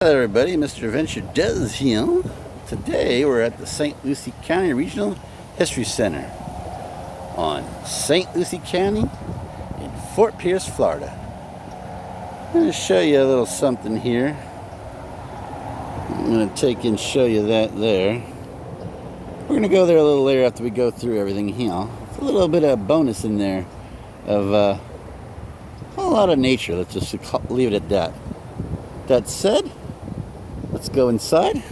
Hello everybody, Mr. Adventure Does here. Today we're at the Saint Lucie County Regional History Center on Saint Lucie County in Fort Pierce, Florida. I'm going to show you a little something here. I'm going to take and show you that there. We're going to go there a little later after we go through everything here. It's a little bit of bonus in there of a lot of nature. Let's just leave it at that. That said, let's go inside.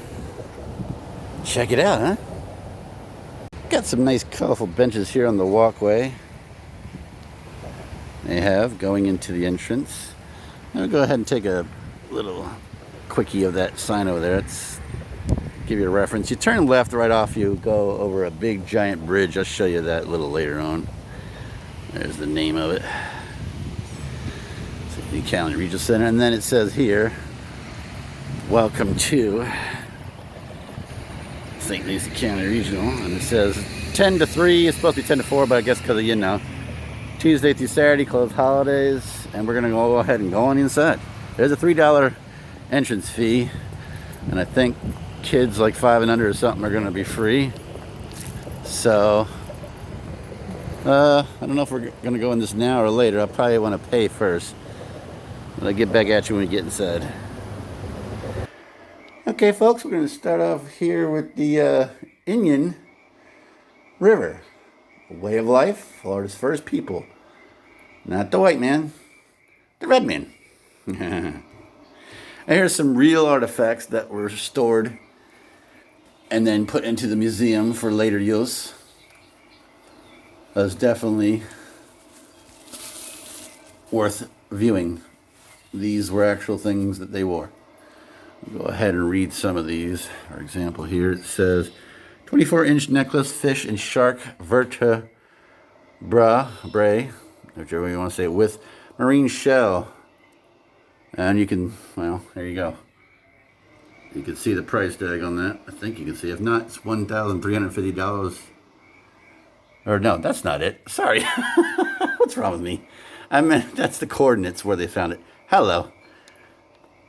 Check it out, huh? Got some nice colorful benches here on the walkway. They have going into the entrance. I'll go ahead and take a little quickie of that sign over there. Let's give you a reference. You turn left right off, you go over a big giant bridge. I'll show you that a little later on. There's the name of it. Saint Lucie County Regional Center. And then it says here, welcome to Saint Lucie County Regional, and it says 10 to 3. It's supposed to be 10 to 4, but I guess because of, Tuesday through Saturday, closed holidays, and we're going to go ahead and go on inside. There's a $3 entrance fee, and I think kids like 5 and under or something are going to be free. So, I don't know if we're going to go in this now or later. I'll probably want to pay first, but I'll get back at you when we get inside. Okay, folks, we're going to start off here with the Indian River. A way of life, Florida's first people. Not the white man, the red man. And here's some real artifacts that were stored and then put into the museum for later use. That was definitely worth viewing. These were actual things that they wore. I'll go ahead and read some of these. For example, here it says 24-inch necklace, fish and shark vertebrae, whichever way you want to say it, with marine shell. And you can, well, there you go. You can see the price tag on that. I think you can see. If not, it's $1,350. Or no, that's not it. Sorry. What's wrong with me? I meant that's the coordinates where they found it. Hello.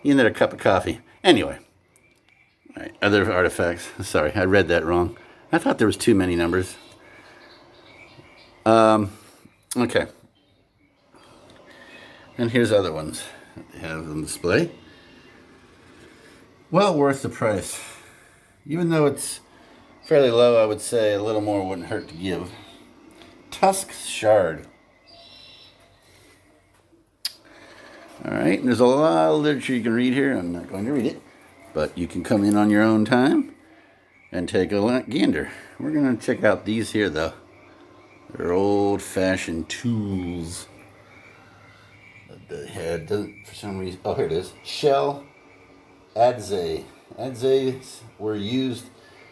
You need a cup of coffee. Anyway, all right, other artifacts. Sorry, I read that wrong. I thought there was too many numbers. Okay. And here's other ones that they have on display. Well worth the price. Even though it's fairly low, I would say a little more wouldn't hurt to give. Tusk shard. Alright, there's a lot of literature you can read here. I'm not going to read it, but you can come in on your own time and take a gander. We're going to check out these here, though. They're old-fashioned tools that they had. Doesn't, for some reason, oh, here it is. Shell adze. Adzes were used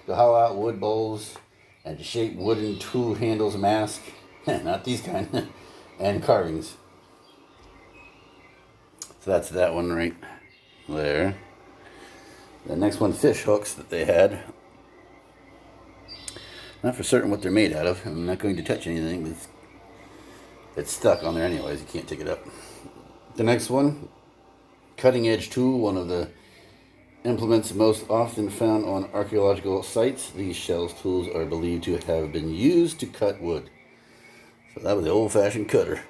to hollow out wood bowls and to shape wooden tool handles, mask, not these kind, and carvings. So that's that one right there. The next one, fish hooks that they had. Not for certain what they're made out of. I'm not going to touch anything, but it's stuck on there anyways. You can't take it up. The next one, cutting edge tool, one of the implements most often found on archaeological sites. These shells tools are believed to have been used to cut wood. So that was the old-fashioned cutter.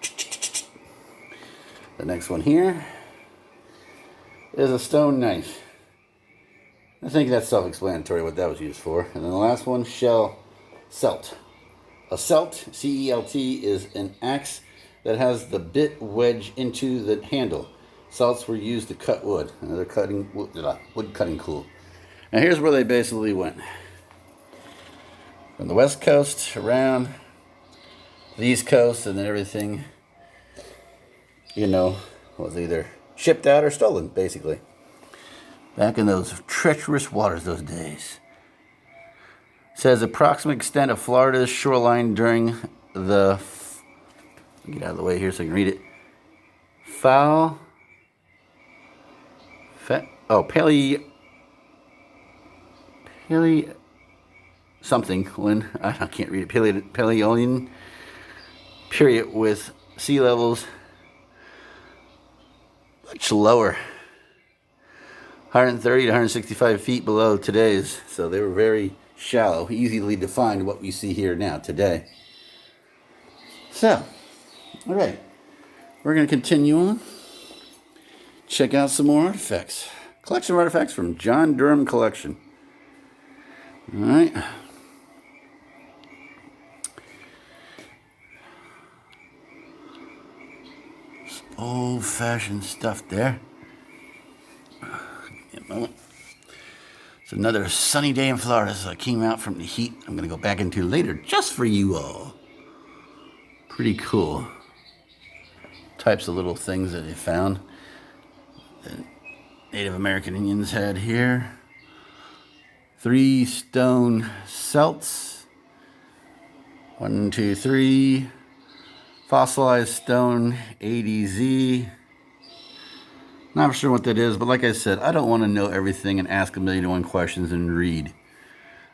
The next one here is a stone knife. I think that's self-explanatory what that was used for. And then the last one, shell celt. A celt, C-E-L-T, is an axe that has the bit wedged into the handle. Celts were used to cut wood. Another wood cutting tool. And here's where they basically went. From the west coast around the east coast, and then everything, was either shipped out or stolen, basically. Back in those treacherous waters those days. It says approximate extent of Florida's shoreline during the, get out of the way here so I can read it. Paleo something, when, I can't read it, Paleolithic period with sea levels much lower 130 to 165 feet below today's. So they were very shallow, easily defined what we see here now today. So, all right, we're going to continue on. Check out some more artifacts. Collection of artifacts from John Durham Collection. All right. Old-fashioned stuff there. Give me a moment. It's another sunny day in Florida, so I came out from the heat. I'm going to go back into later just for you all. Pretty cool. Types of little things that they found that Native American Indians had here. 3 stone celts. 1, 2, 3. Fossilized stone ADZ. Not sure what that is, but like I said, I don't want to know everything and ask 1,000,001 questions and read.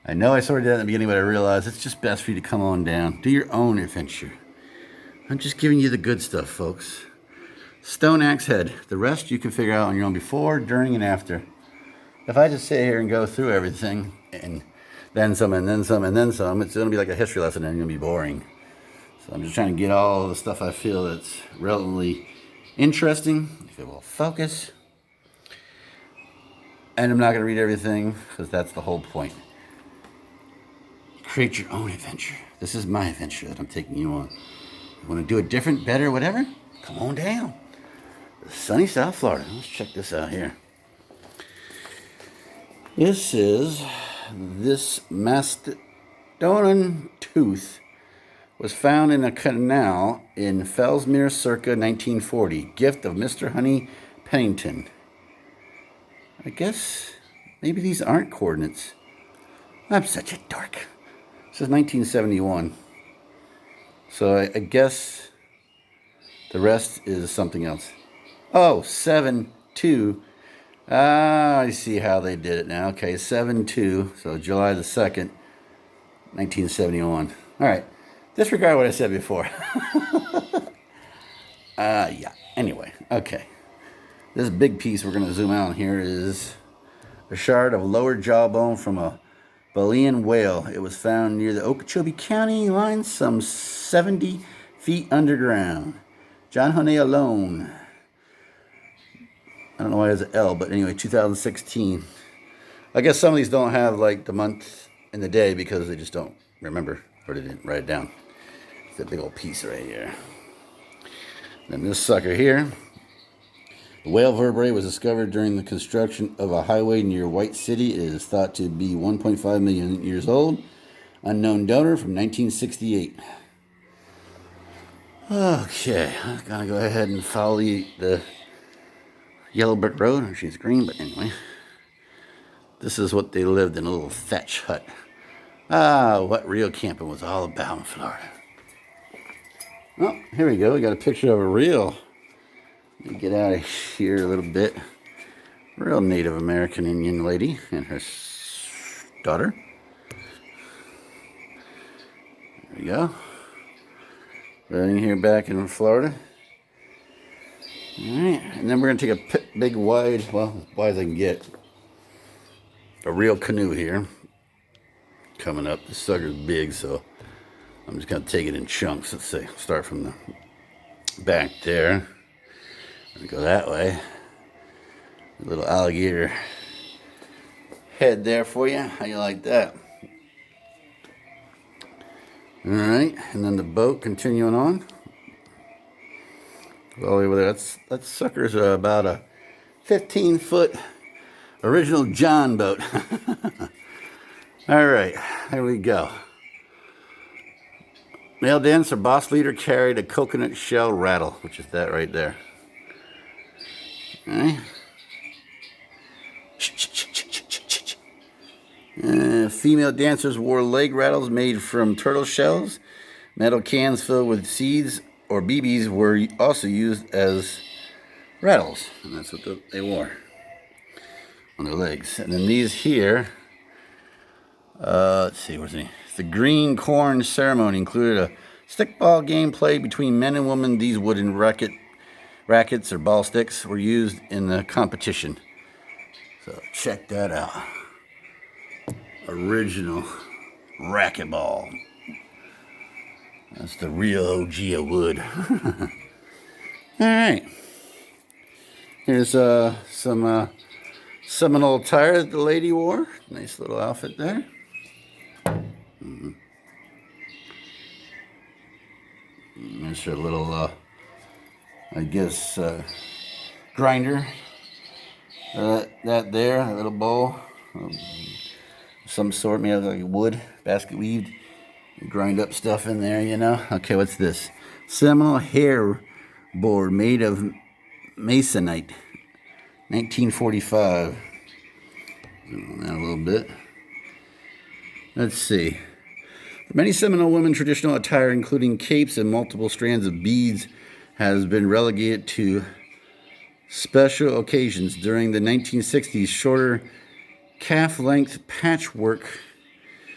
I know I sort of did that in the beginning, but I realized it's just best for you to come on down. Do your own adventure. I'm just giving you the good stuff, folks. Stone axe head. The rest you can figure out on your own before, during, and after. If I just sit here and go through everything, and then some, and then some, and then some, it's going to be like a history lesson and it's going to be boring. So I'm just trying to get all the stuff I feel that's relatively interesting, if it will focus. And I'm not going to read everything, because that's the whole point. Create your own adventure. This is my adventure that I'm taking you on. You want to do it different, better, whatever? Come on down. Sunny South Florida. Let's check this out here. This mastodon tooth was found in a canal in Fellsmere circa 1940. Gift of Mr. Honey Pennington. I guess maybe these aren't coordinates. I'm such a dork. This is 1971. So I guess the rest is something else. Oh, 7-2. Ah, I see how they did it now. Okay, 7-2. So July the 2nd, 1971. All right. Disregard what I said before. Yeah. Anyway, okay. This big piece we're going to zoom out on here is a shard of lower jawbone from a Balean whale. It was found near the Okeechobee County line, some 70 feet underground. John Honey alone. I don't know why it has an L, but anyway, 2016. I guess some of these don't have like the month and the day because they just don't remember or they didn't write it down. It's a big old piece right here. Then this sucker here. The whale vertebrae was discovered during the construction of a highway near White City. It is thought to be 1.5 million years old. Unknown donor from 1968. Okay, I'm gonna go ahead and follow the yellow brick road. She's green, but anyway. This is what they lived in, a little thatch hut. Ah, what real camping was all about in Florida. Oh, here we go. We got a picture of a real. Let me get out of here a little bit. Real Native American Indian lady and her daughter. There we go. Running here back in Florida. Alright, and then we're going to take a big wide, well, as wide as I can get, a real canoe here. Coming up. This sucker's big, so I'm just going to take it in chunks. Let's say, start from the back there. Go that way. A little alligator head there for you. How you like that? Alright, and then the boat continuing on. All the way over there. That sucker's about a 15-foot original John boat. Alright, here we go. Male dancer, boss leader carried a coconut shell rattle, which is that right there. Alright. Female dancers wore leg rattles made from turtle shells. Metal cans filled with seeds or BBs were also used as rattles. And that's what they wore on their legs. And then these here, let's see, where's the green corn ceremony included a stickball game played between men and women. These wooden rackets or ball sticks were used in the competition. So check that out. Original racquetball. That's the real OG of wood. Alright. Here's some Seminole attire that the lady wore. Nice little outfit there. There's her little, I guess, grinder. That there, a little bowl. Some sort, made out of like wood, basket weaved. You grind up stuff in there, you know. Okay, what's this? Seminole hair board made of masonite, 1945. Zoom on that a little bit. Let's see. For many Seminole women, traditional attire, including capes and multiple strands of beads, has been relegated to special occasions. During the 1960s, shorter calf-length patchwork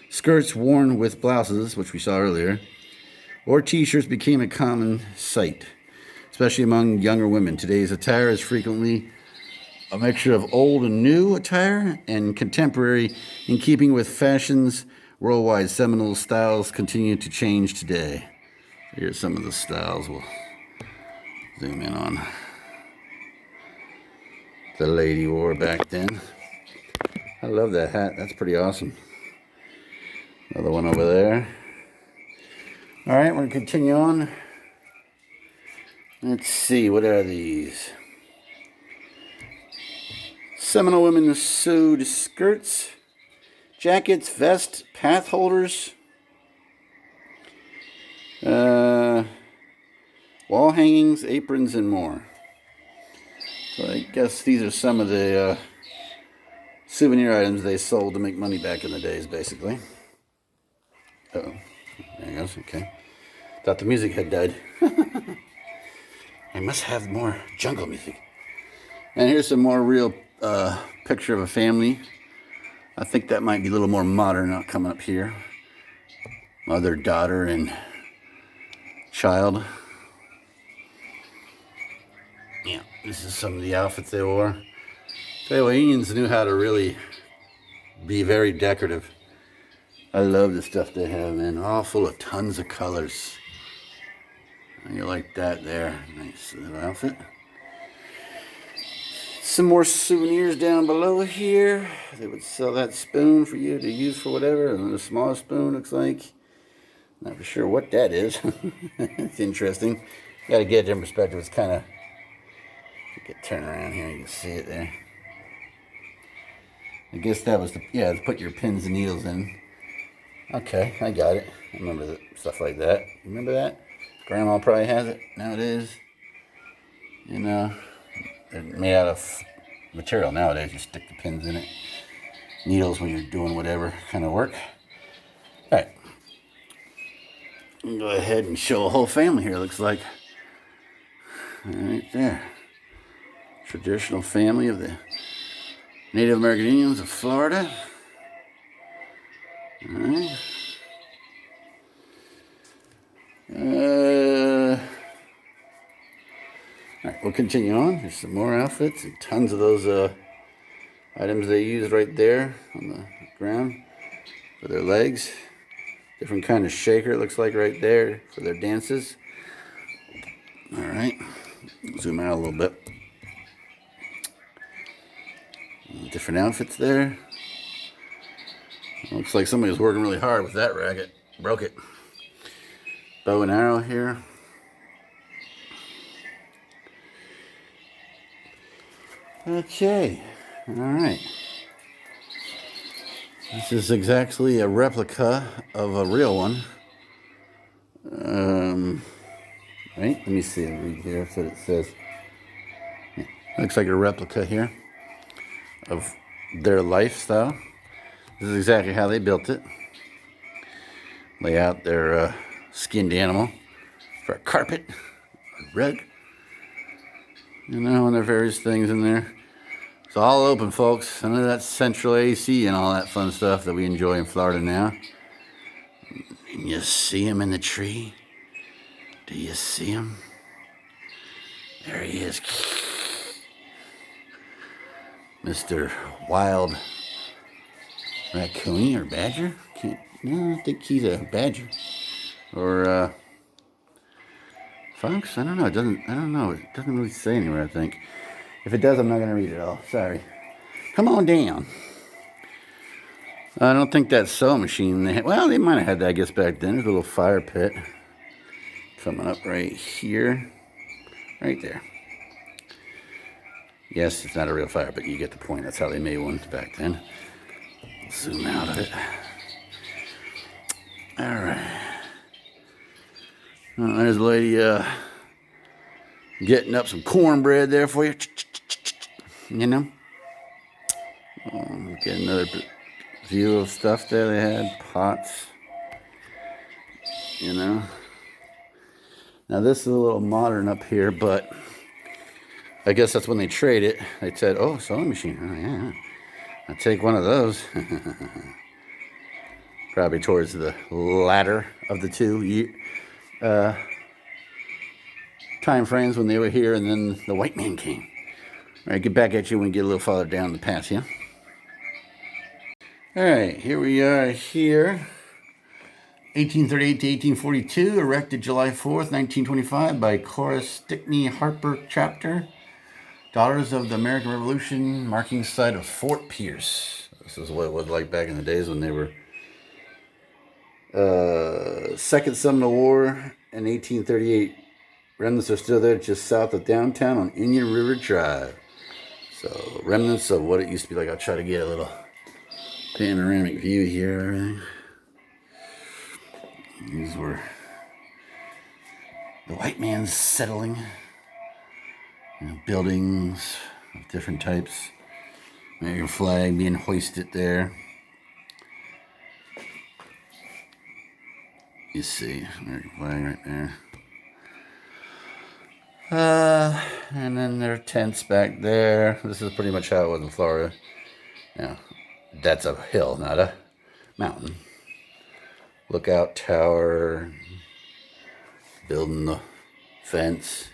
skirts worn with blouses, which we saw earlier, or t-shirts became a common sight, especially among younger women. Today's attire is frequently a mixture of old and new attire and contemporary, in keeping with fashions worldwide. Seminole styles continue to change today. Here's some of the styles we'll zoom in on. The lady wore back then. I love that hat. That's pretty awesome. Another one over there. All right, we're going to continue on. Let's see, what are these? Seminole women sewed skirts, jackets, vests, path holders, wall hangings, aprons, and more. So I guess these are some of the souvenir items they sold to make money back in the days, basically. Uh-oh. There it goes. Okay. Thought the music had died. I must have more jungle music. And here's some more real picture of a family. I think that might be a little more modern coming up here. Mother, daughter, and child. Yeah, this is some of the outfits they wore. Tell you what, Indians knew how to really be very decorative. I love the stuff they have, man. All full of tons of colors. You like that there. Nice little outfit. Some more souvenirs down below here. They would sell that spoon for you to use for whatever. And the small spoon looks like. Not for sure what that is. It's interesting. You got to get it in perspective. It's kind of... Get turned around here. You can see it there. I guess that was the... Yeah, to put your pins and needles in. Okay, I got it. I remember stuff like that. Remember that? Grandma probably has it nowadays. You know, they're made out of material nowadays. You stick the pins in it. Needles when you're doing whatever kind of work. All right. Go ahead and show a whole family here, looks like. Right there. Traditional family of the Native American Indians of Florida. All right. All right, we'll continue on. There's some more outfits and tons of those items they use right there on the ground for their legs. Different kind of shaker it looks like right there for their dances. All right, zoom out a little bit. Different outfits there. Looks like somebody was working really hard with that racket. Broke it. Bow and arrow here. Okay. All right. This is exactly a replica of a real one. Right? Let me see. Read here. That's what it says. Yeah. Looks like a replica here of their lifestyle. This is exactly how they built it. Lay out their skinned animal for a carpet, a rug, you know, and there are various things in there. It's all open, folks. None of that central AC and all that fun stuff that we enjoy in Florida now. And you see him in the tree? Do you see him? There he is. Mr. Wild Raccoon or Badger. No, I think he's a badger. Or fox? I don't know. I don't know. It doesn't really say anywhere, I think. If it does, I'm not going to read it all. Sorry. Come on down. I don't think that sewing machine they had. Well, they might have had that, I guess, back then. There's a little fire pit coming up right here. Right there. Yes, it's not a real fire, but you get the point. That's how they made ones back then. Zoom out of it. Alright. Oh, there's a lady getting up some cornbread there for you. You know? Get another view of stuff there they had. Pots. You know? Now this is a little modern up here, but I guess that's when they trade it. They said, oh, sewing machine. Oh, yeah. I'll take one of those. Probably towards the latter of the two time frames when they were here and then the white man came. All right, get back at you when we get a little farther down the path, yeah? All right, here we are here. 1838 to 1842, erected July 4th, 1925 by Cora Stickney Harper Chapter. Daughters of the American Revolution, marking site of Fort Pierce. This is what it was like back in the days when they were Second Seminole War in 1838. Remnants are still there just south of downtown on Indian River Drive. So, remnants of what it used to be like. I'll try to get a little panoramic view here. These were the white man's settling. You know, buildings of different types. American flag being hoisted there. You see, American flag right there. And then there are tents back there. This is pretty much how it was in Florida. Now, that's a hill, not a mountain. Lookout tower. Building the fence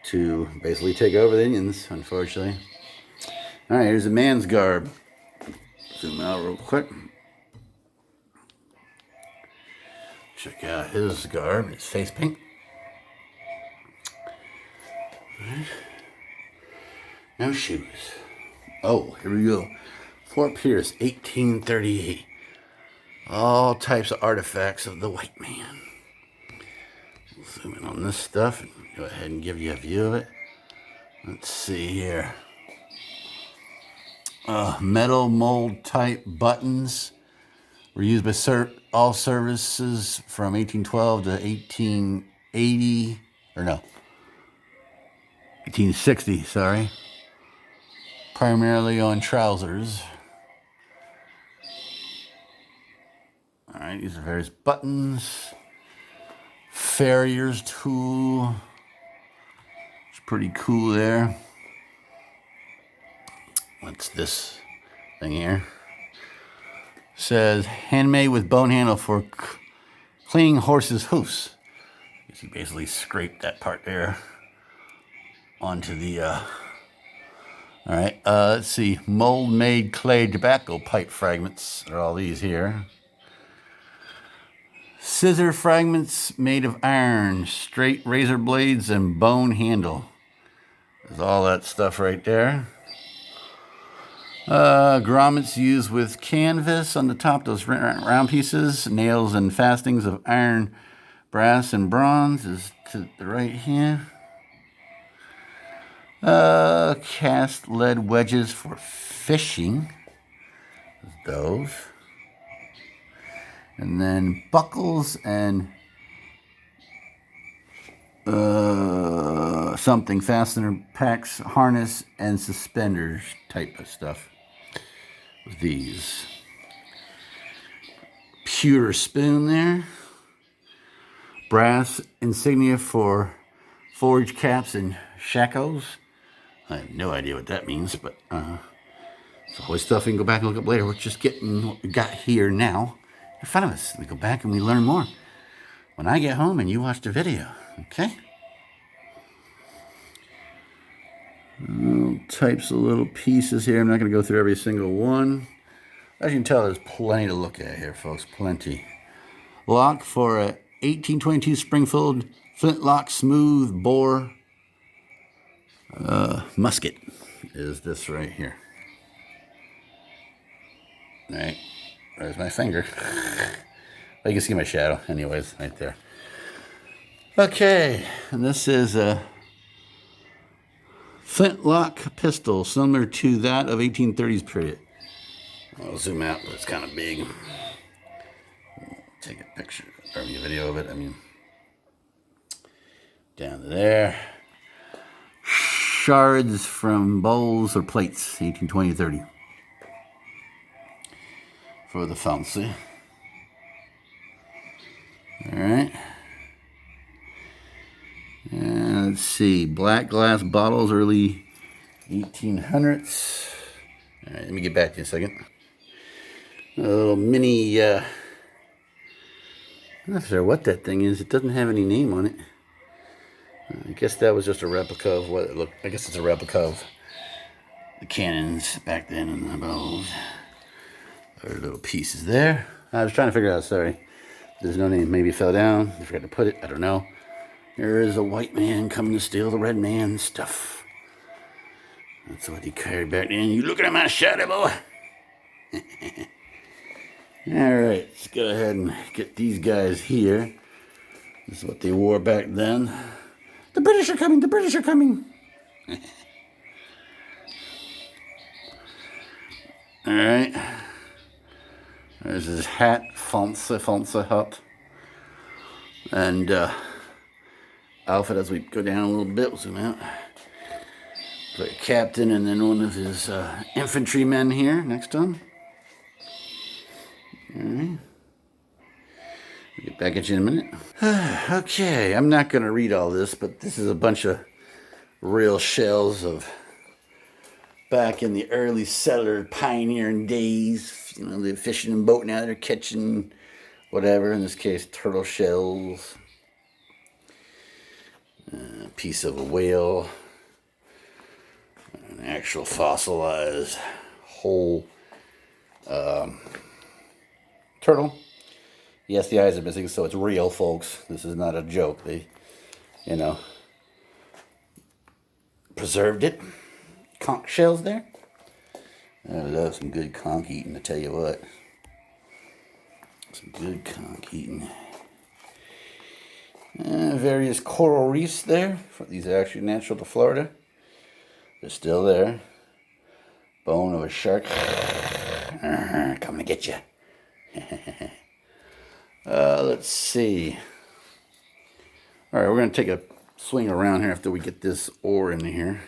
to basically take over the Indians, unfortunately. All right, here's a man's garb. Zoom out real quick. Check out his garb, his face paint. Right. No shoes. Oh, here we go. Fort Pierce, 1838. All types of artifacts of the white man. We'll zoom in on this stuff and go ahead and give you a view of it. Let's see here. Metal mold type buttons were used by all services from 1812 to 1880, or no, 1860, sorry. Primarily on trousers. All right, these are various buttons. Farrier's tool. It's pretty cool there. What's this thing here? Says handmade with bone handle for cleaning horses' hoofs. You basically scrape that part there onto the. All right. Let's see. Mold made clay tobacco pipe fragments. Are all these here? Scissor fragments made of iron, straight razor blades, and bone handle. There's all that stuff right there. Grommets used with canvas on the top, those round pieces, nails and fastenings of iron, brass, and bronze is to the right here. Cast lead wedges for fishing. Those. And then buckles and something, fastener packs, harness, and suspenders type of stuff. These. Pewter spoon there. Brass insignia for forge caps and shakos. I have no idea what that means, but it's always stuff we can go back and look up later. We're just getting what we got here now in front of us. We go back and we learn more when I get home and you watch the video, okay? types of little pieces here. I'm not going to go through every single one. As you can tell, there's plenty to look at here, folks. Plenty. Lock for a 1822 Springfield flintlock smooth bore musket is this right here. All right, there's my finger. You can see my shadow anyways, right there. Okay, and this is a flintlock pistol similar to that of 1830s period. I'll zoom out, but it's kind of big. Take a picture, or a video of it, down to there. Shards from bowls or plates, 1820-30. For the fancy. Alright. And let's see, black glass bottles, early 1800s. Alright, let me get back to you a second. A little mini, I'm not sure what that thing is. It doesn't have any name on it. I guess that was just a replica of what it looked. I guess it's a replica of the cannons back then and the bows. There are little pieces there. I was trying to figure out, sorry. There's no name. Maybe it fell down. I forgot to put it. I don't know. There is a white man coming to steal the red man's stuff. That's what he carried back then. You looking at my shadow, boy? Alright, let's go ahead and get these guys here. This is what they wore back then. The British are coming, the British are coming. Alright. There's his hat, fancy hat. And outfit as we go down a little bit, we'll zoom out. Got a captain and then one of his infantrymen here next to him. Alright. We'll get back at you in a minute. Okay, I'm not going to read all this, but this is a bunch of real shells of back in the early settler pioneering days. You know, they're fishing and boating out there, catching whatever, in this case, turtle shells. A piece of a whale. An actual fossilized whole turtle. Yes, the eyes are missing, so it's real, folks. This is not a joke. They, preserved it. Conch shells there. I love some good conch eating, I tell you what. Some good conch eating. Various coral reefs there. These are actually natural to Florida. They're still there. Bone of a shark. Coming to get you. Let's see. All right, we're going to take a swing around here after we get this ore in here.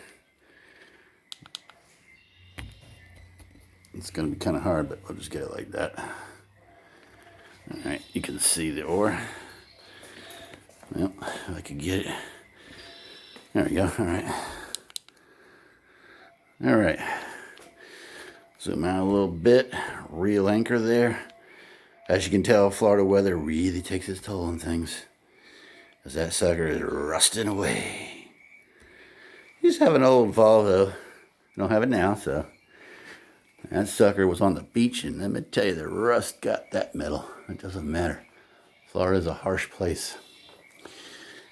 It's going to be kind of hard, but we'll just get it like that. All right, you can see the ore. Well, if I could get it. There we go. All right. All right. Zoom out a little bit. Real anchor there. As you can tell, Florida weather really takes its toll on things. As that sucker is rusting away. Used to have an old Volvo. I don't have it now, so. That sucker was on the beach, and let me tell you, the rust got that metal. It doesn't matter. Florida's a harsh place.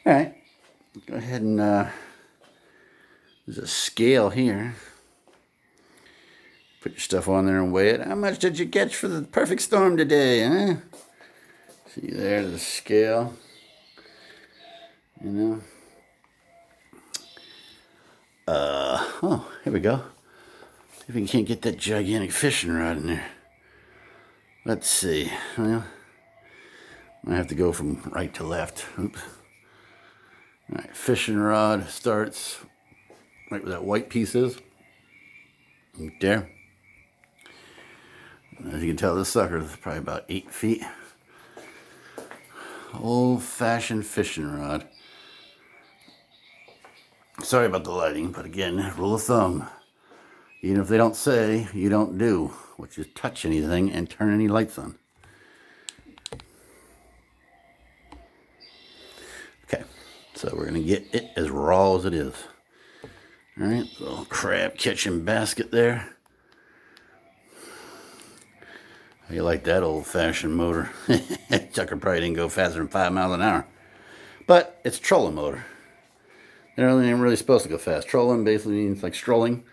All right. Go ahead and, there's a scale here. Put your stuff on there and weigh it. How much did you catch for the perfect storm today, huh? See there, the scale. Oh, here we go. If we can't get that gigantic fishing rod in there. Let's see. Well, I have to go from right to left. Oops. All right, fishing rod starts right where that white piece is. Right there. As you can tell, this sucker is probably about 8 feet. Old-fashioned fishing rod. Sorry about the lighting, but again, rule of thumb. Even if they don't say, you don't do, which is touch anything and turn any lights on. Okay, so we're going to get it as raw as it is. All right, little crab catching basket there. How you like that old-fashioned motor? Tucker probably didn't go faster than 5 miles an hour. But it's a trolling motor. They're not even really supposed to go fast. Trolling basically means like strolling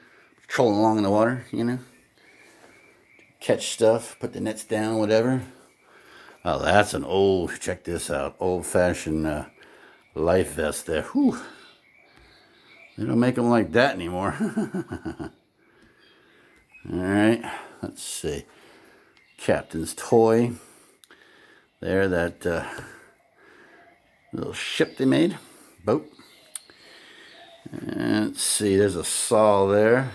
along in the water, you know. Catch stuff, put the nets down, whatever. Oh, that's an old, check this out, old-fashioned life vest there. Whew. They don't make them like that anymore. All right, let's see. Captain's toy. There, that little ship they made, boat. And let's see, there's a saw there.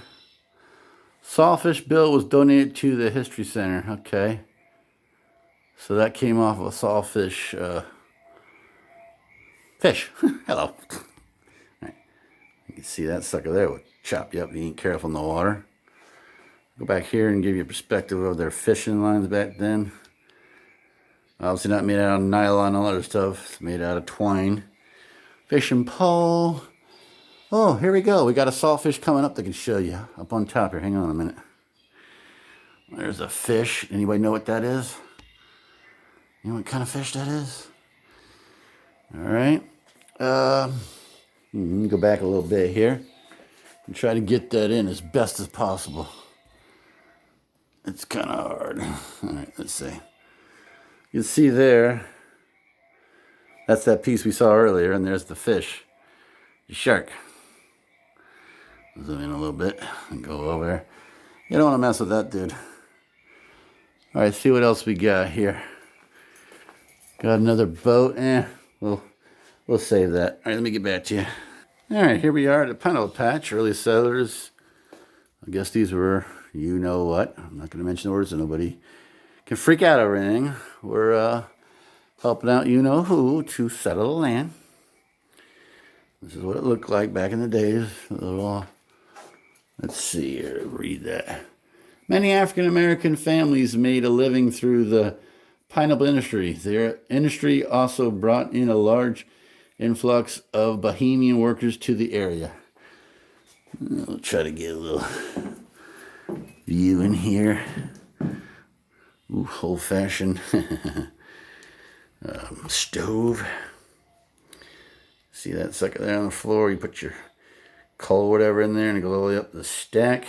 Sawfish bill was donated to the History Center. Okay. So that came off of a sawfish fish. Hello. Right. You can see that sucker there will chop you up if you ain't careful in the water. Go back here and give you a perspective of their fishing lines back then. Obviously not made out of nylon and all other stuff. It's made out of twine. Fishing pole. Oh, here we go. We got a sawfish coming up that can show you. Up on top here. Hang on a minute. There's a fish. Anybody know what that is? You know what kind of fish that is? All right. Go back a little bit here and try to get that in as best as possible. It's kind of hard. All right, let's see. You can see there, that's that piece we saw earlier, and there's the fish, the shark. Zoom in a little bit and go over there. You don't want to mess with that, dude. All right, see what else we got here. Got another boat. We'll save that. All right, let me get back to you. All right, here we are at the Pineapple Patch, early settlers. I guess these were, you know what. I'm not going to mention the words so nobody can freak out over anything. We're helping out you know who to settle the land. This is what it looked like back in the days. A little, let's see here, read that. Many African American families made a living through the pineapple industry. Their industry also brought in a large influx of Bahamian workers to the area. I'll try to get a little view in here. Ooh, old-fashioned stove. See that sucker there on the floor? You put your coal or whatever in there and it goes all the way up the stack.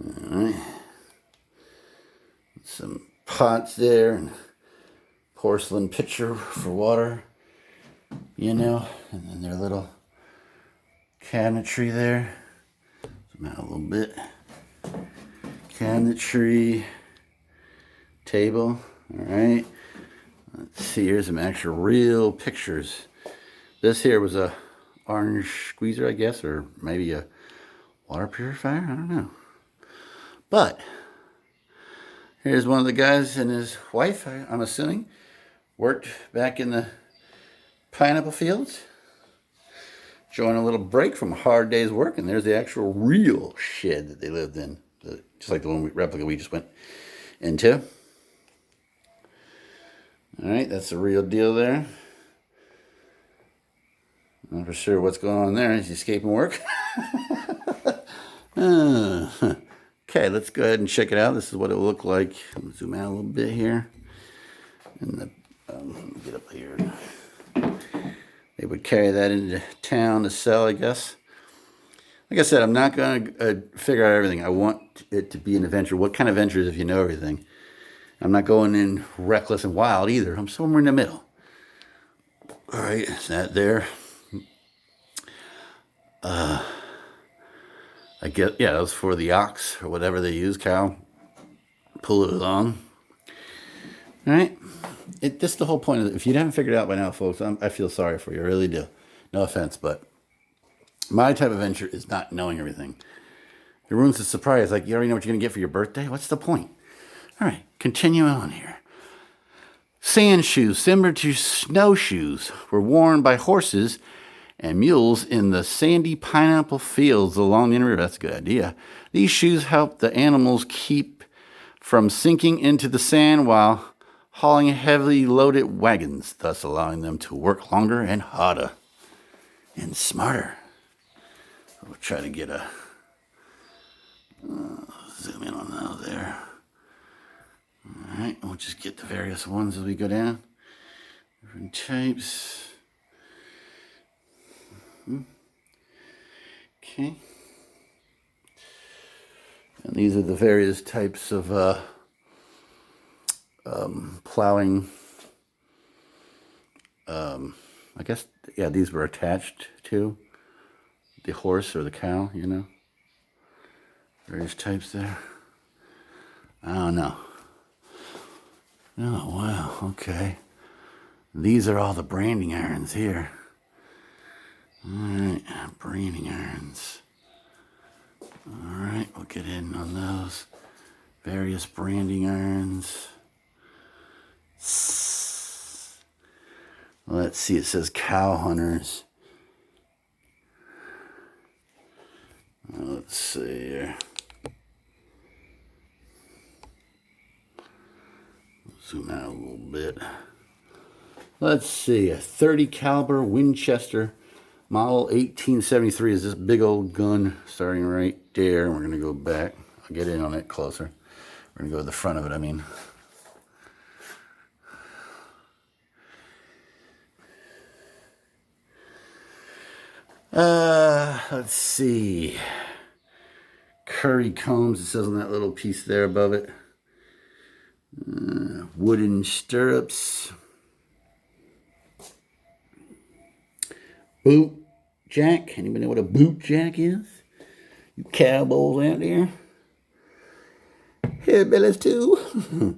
All right. Some pots there and porcelain pitcher for water, you know, and then their little cabinetry there. Zoom out a little bit. Cabinetry, table. All right. Let's see. Here's some actual real pictures. This here was a orange squeezer, I guess, or maybe a water purifier. I don't know. But here's one of the guys and his wife, I'm assuming, worked back in the pineapple fields. Enjoying a little break from a hard day's work, and there's the actual real shed that they lived in, just like the one replica we just went into. All right, that's the real deal there. I'm not for sure what's going on there. Is he escaping work? Okay, let's go ahead and check it out. This is what it will look like. I'm gonna zoom out a little bit here. And let me get up here. They would carry that into town to sell, I guess. Like I said, I'm not going to figure out everything. I want it to be an adventure. What kind of adventures if you know everything? I'm not going in reckless and wild either. I'm somewhere in the middle. All right, is that there? I guess, yeah, that was for the ox or whatever they use, cow. Pull it along. All right. This is the whole point of it. If you haven't figured it out by now, folks, I feel sorry for you. I really do. No offense, but my type of adventure is not knowing everything. It ruins the surprise. Like, you already know what you're going to get for your birthday? What's the point? All right, continue on here. Sand shoes, similar to snowshoes, were worn by horses and mules in the sandy pineapple fields along the river. That's a good idea. These shoes help the animals keep from sinking into the sand while hauling heavily loaded wagons, thus allowing them to work longer and harder. and smarter. We'll try to get a zoom in on those there. All right, we'll just get the various ones as we go down. Different types. Okay. And these are the various types of plowing. I guess, yeah, these were attached to the horse or the cow, you know. Various types there. I don't know. Oh, wow, okay. These are all the branding irons here. All right, branding irons. All right, we'll get in on those. Various branding irons. Let's see, it says cow hunters. Let's see here. Zoom out a little bit. Let's see, a 30 caliber Winchester model 1873 is this big old gun starting right there. We're gonna go back. I'll get in on it closer. We're gonna go to the front of it, I mean. Let's see. Curry combs, it says on that little piece there above it. Wooden stirrups. Boot jack. Anybody know what a boot jack is? You cowboys out there? Hillbillies too.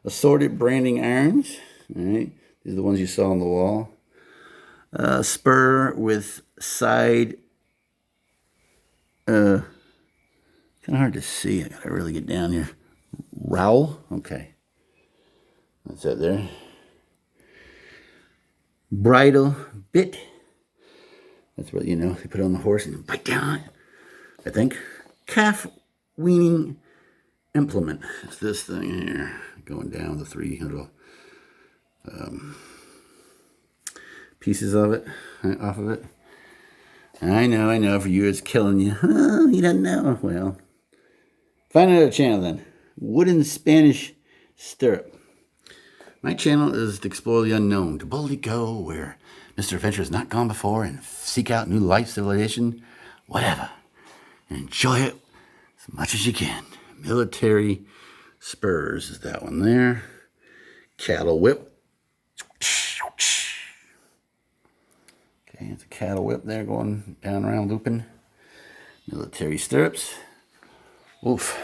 Assorted branding irons. All right. These are the ones you saw on the wall. Spur with side. Kind of hard to see. I gotta really get down here. Rowel. Okay. What's that there? Bridle bit. That's what, you know, they put it on the horse and bite down on it, I think. Calf weaning implement. It's this thing here. Going down the three little pieces of it, off of it. I know, for you it's killing you. Oh, you don't know. Well, find another channel then. Wooden Spanish stirrup. My channel is to explore the unknown, to boldly go where Mr. Adventure has not gone before and seek out new life, civilization, whatever. And enjoy it as much as you can. Military spurs is that one there. Cattle whip. Okay, it's a cattle whip there going down around looping. Military stirrups. Oof.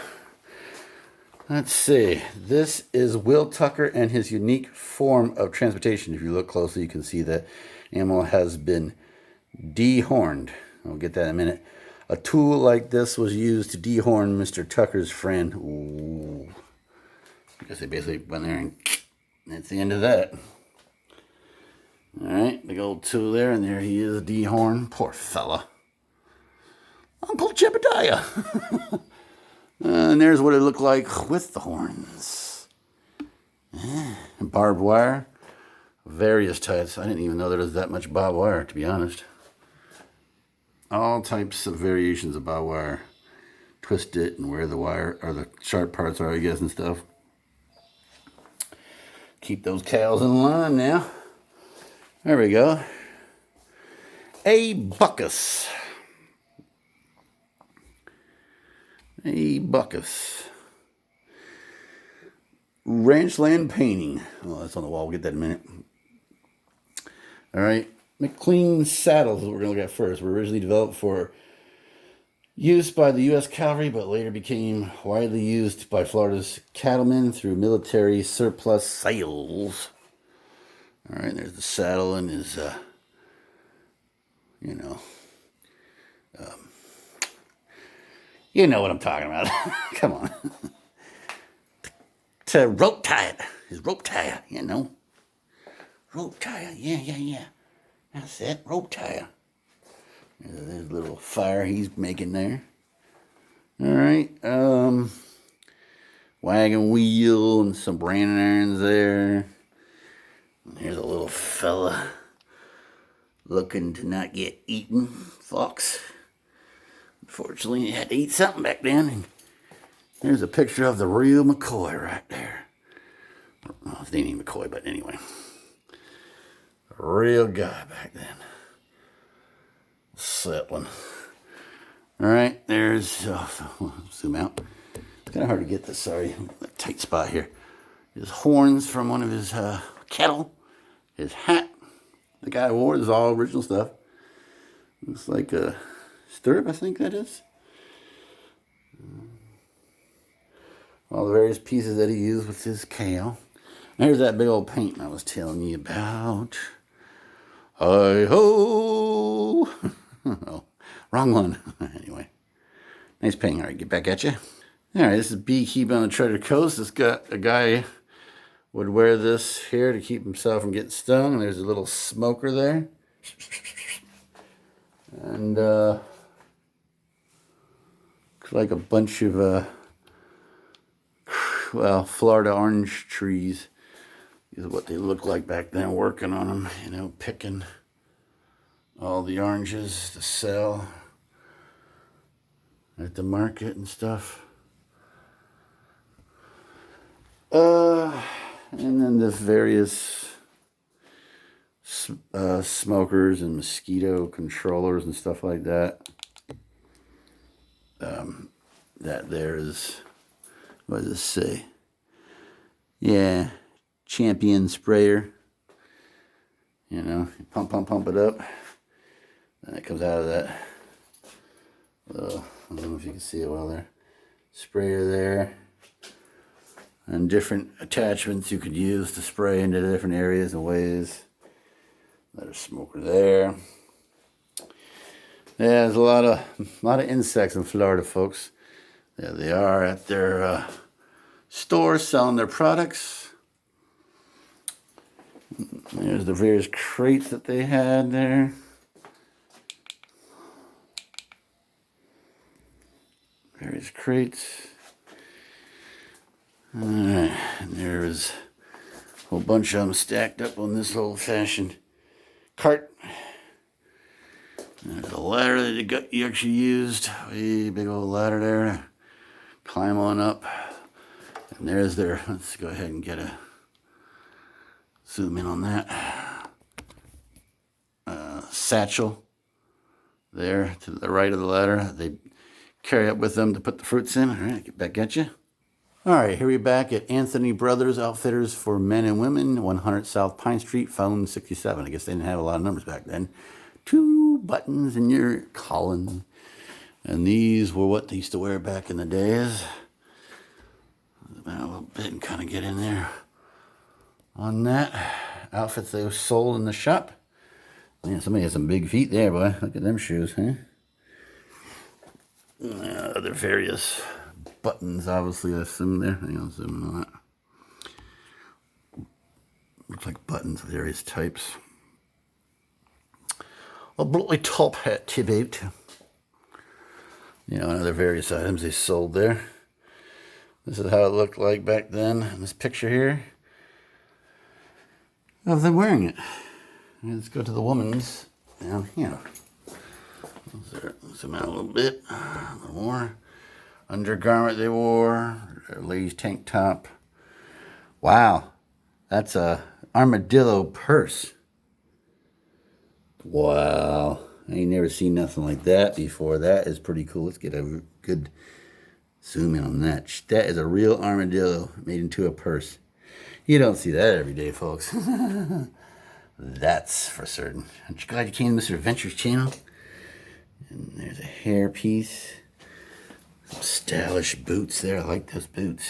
Let's see. This is Will Tucker and his unique form of transportation. If you look closely, you can see that animal has been dehorned. I'll get that in a minute. A tool like this was used to dehorn Mr. Tucker's friend. Ooh. I guess they basically went there and that's the end of that. All right, big old tool there, and there he is, dehorned. Poor fella. Uncle Jebediah. And there's what it looked like with the horns. Barbed wire. Various types. I didn't even know there was that much barbed wire, to be honest. All types of variations of barbed wire. Twist it and where the wire or the sharp parts are, I guess, and stuff. Keep those cows in line now. There we go. A buckus. A buckus. Ranchland painting. Oh, that's on the wall. We'll get that in a minute. All right. McLean saddles is what we're going to look at first. Were originally developed for use by the U.S. cavalry, but later became widely used by Florida's cattlemen through military surplus sales. All right, there's the saddle and his, you know what I'm talking about. Come on. To rope tie it. His rope tire, you know. Rope tire, yeah. That's it, rope tire. There's a little fire he's making there. All right. Wagon wheel and some branding irons there. And here's a little fella. looking to not get eaten fox. Unfortunately, he had to eat something back then. And here's a picture of the real McCoy right there. Well, his name ain't McCoy, but anyway. A real guy back then. Settling. Alright, there's, zoom out. It's kind of hard to get this, sorry. A tight spot here. His horns from one of his cattle. His hat. The guy wore, this is all original stuff. Looks like a stirrup, I think that is. All the various pieces that he used with his cow. And here's that big old paint I was telling you about. Hi-ho! Oh, wrong one. Anyway. Nice painting. All right, get back at you. All right, this is beekeeping on the Treasure Coast. This got a guy would wear this here to keep himself from getting stung. And there's a little smoker there. And looks like a bunch of Florida orange trees is what they looked like back then, working on them, you know, picking all the oranges to sell at the market and stuff. And then the various smokers and mosquito controllers and stuff like that. That there is, what does this say? Yeah, champion sprayer. You know, you pump it up. And it comes out of that. I don't know if you can see it well there. Sprayer there. And different attachments you could use to spray into different areas and ways. Another smoker there. Yeah, there's a lot of insects in Florida, folks. There they are at their stores selling their products. There's the various crates that they had there. Various crates. Alright, and there is a whole bunch of them stacked up on this old-fashioned cart. There's a ladder that you actually used. A big old ladder there to climb on up. And there's their, let's go ahead and get a zoom in on that. Satchel there to the right of the ladder. They carry up with them to put the fruits in. All right, get back at you. All right, here we're back at Anthony Brothers Outfitters for Men and Women, 100 South Pine Street, phone 67. I guess they didn't have a lot of numbers back then. 2 buttons in your collar. And these were what they used to wear back in the days. About a little bit and kind of get in there on that. Outfits they sold in the shop. Man, somebody has some big feet there, boy. Look at them shoes, huh? Other various buttons, obviously, I assume there. Hang on, zoom in on that. Looks like buttons of various types. A bloody top hat to boot. You know, and other various items they sold there. This is how it looked like back then in this picture here of them wearing it. Let's go to the woman's down here. Zoom out a little bit. A little more. Undergarment they wore. Their ladies' tank top. Wow. That's a armadillo purse. Wow. I ain't never seen nothing like that before. That is pretty cool. Let's get a good zoom in on that. That is a real armadillo made into a purse. You don't see that every day, folks. That's for certain. Aren't you glad you came to Mr. Adventure's channel? And there's a hair piece. Some stylish boots there. I like those boots.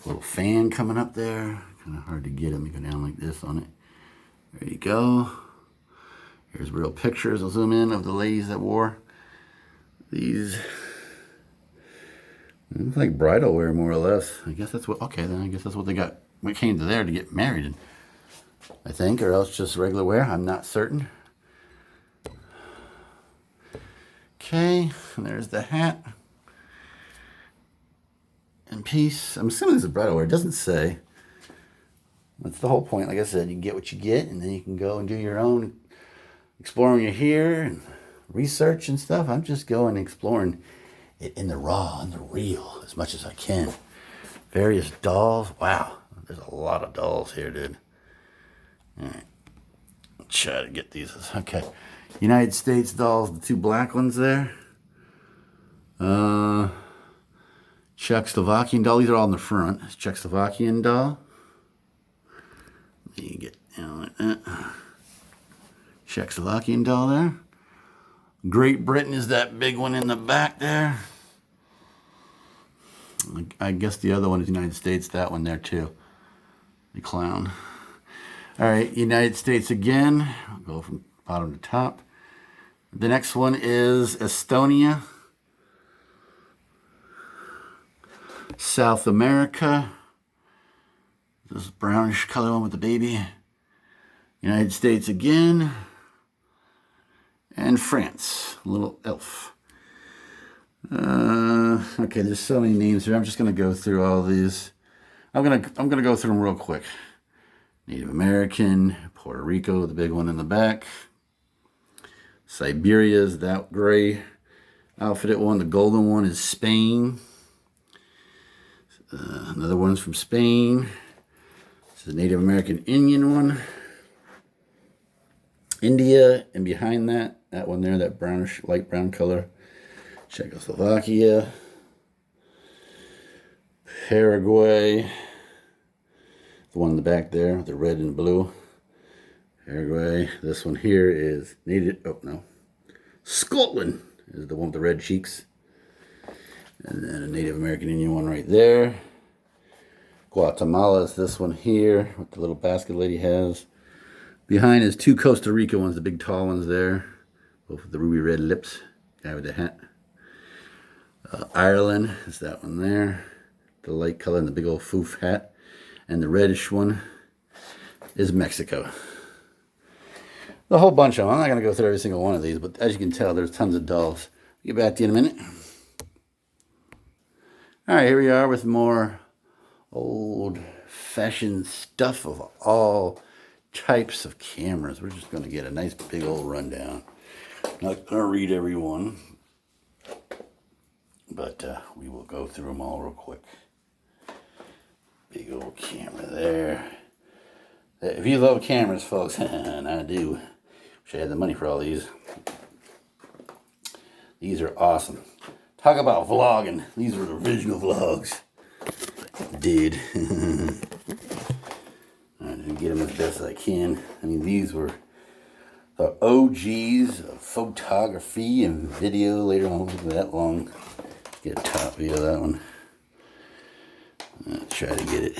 A little fan coming up there. Kind of hard to get them. You go down like this on it. There you go. Here's real pictures. I'll zoom in of the ladies that wore these. It looks like bridal wear, more or less. I guess that's what, okay, then I guess that's what they got. We came to there to get married in, I think, or else just regular wear. I'm not certain. Okay, and there's the hat and piece. I'm assuming this is bridal wear. It doesn't say. That's the whole point. Like I said, you get what you get, and then you can go and do your own exploring it here and research and stuff. I'm just going exploring it in the raw and the real as much as I can. Various dolls. Wow, there's a lot of dolls here, dude. All right, let's try to get these. Okay, United States dolls, the two black ones there. Czechoslovakian doll. These are all in the front. It's Czechoslovakian doll. You get down like that. Czechoslovakian doll there. Great Britain is that big one in the back there. I guess the other one is United States. That one there too. The clown. All right, United States again. I'll go from bottom to top. The next one is Estonia. South America. This brownish color one with the baby. United States again. And France, little elf. Okay, there's so many names here. I'm just gonna go through all these. I'm gonna go through them real quick. Native American, Puerto Rico, the big one in the back. Siberia is that gray outfitted one. The golden one is Spain. Another one's from Spain. This is the Native American Indian one. India, and behind that one there, that brownish, light brown color, Czechoslovakia. Paraguay, the one in the back there, the red and blue. Paraguay. This one here is Scotland is the one with the red cheeks. And then a Native American Indian one right there. Guatemala is this one here, what the little basket lady has. Behind is two Costa Rica ones, the big tall ones there. Both with the ruby red lips. Guy with the hat. Ireland is that one there. The light color and the big old foof hat. And the reddish one is Mexico. A whole bunch of them. I'm not going to go through every single one of these, but as you can tell, there's tons of dolls. I'll get back to you in a minute. All right, here we are with more old-fashioned stuff of all types of cameras. We're just going to get a nice big old rundown. Not going to read every one, but we will go through them all real quick. Big old camera there. If you love cameras, folks, and I do, wish I had the money for all these. These are awesome. Talk about vlogging. These are original vlogs. Dude. I'm going to get them as best as I can. I mean, these were the OGs of photography and video. Later on, it wasn't that long. Get a top view of that one. I'll try to get it.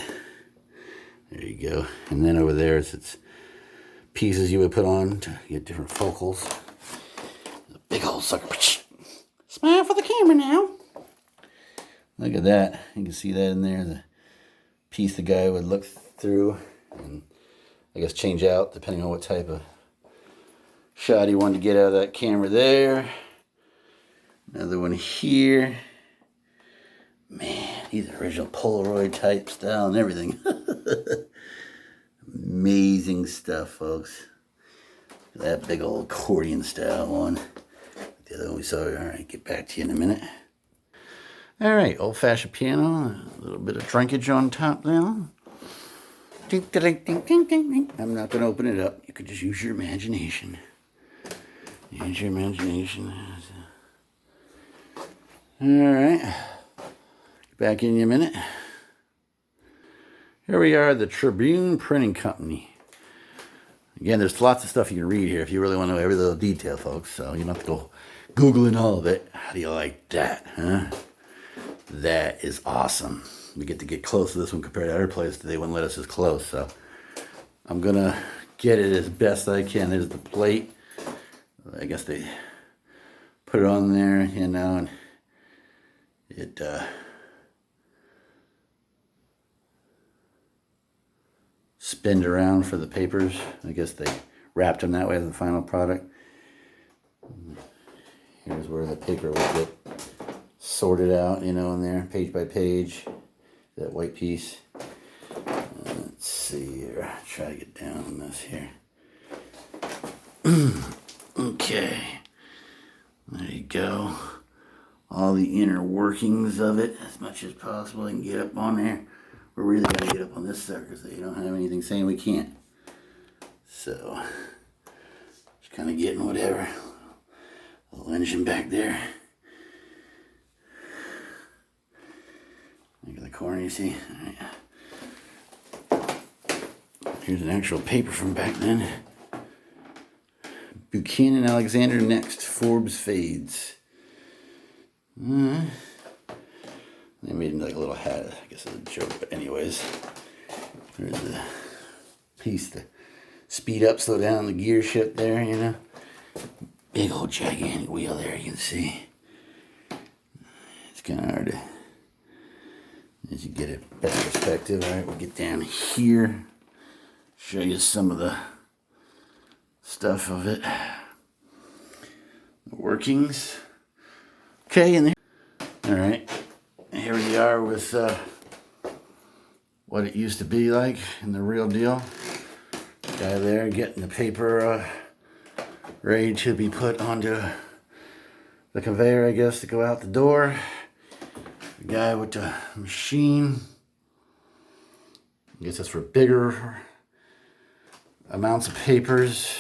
There you go. And then over there, it's pieces you would put on to get different focals. A big old sucker. Smile for the camera now. Look at that. You can see that in there. The piece the guy would look through and I guess change out depending on what type of shot he wanted to get out of that camera there. Another one here. Man, these are original Polaroid type style and everything. Amazing stuff, folks. That big old accordion style one. The other one we saw. All right, get back to you in a minute. All right, old-fashioned piano. A little bit of drinkage on top there. I'm not going to open it up. You could just use your imagination. Use your imagination. All right. Back in a minute. Here we are, the Tribune Printing Company. Again, there's lots of stuff you can read here if you really want to know every little detail, folks. So you don't have to go Googling all of it. How do you like that, huh? That is awesome. We get to get close to this one compared to other places. They wouldn't let us as close, so I'm going to get it as best I can. There's the plate. I guess they put it on there, you know, and it spinned around for the papers. I guess they wrapped them that way as the final product. Here's where the paper would get sorted out, you know, in there, page by page. That white piece. Let's see here. Try to get down on this here. Okay, there you go. All the inner workings of it as much as possible. I can get up on there. We're really going to get up on this sucker because they don't have anything saying we can't. So, just kind of getting whatever. A little engine back there. Look at the corner, you see? All right. Here's an actual paper from back then. Buchanan Alexander next. Forbes fades. They made him like a little hat. I guess it's a joke, but anyways. There's the piece to speed up, slow down the gear shift there, you know. Big old gigantic wheel there, you can see. It's kind of hard to, as you get a better perspective. All right, we'll get down here. Show you some of the stuff of it. The workings. Okay, and there. All right, here we are with what it used to be like in the real deal. Guy there getting the paper ready to be put onto the conveyor, I guess, to go out the door. The guy with the machine. I guess that's for bigger amounts of papers.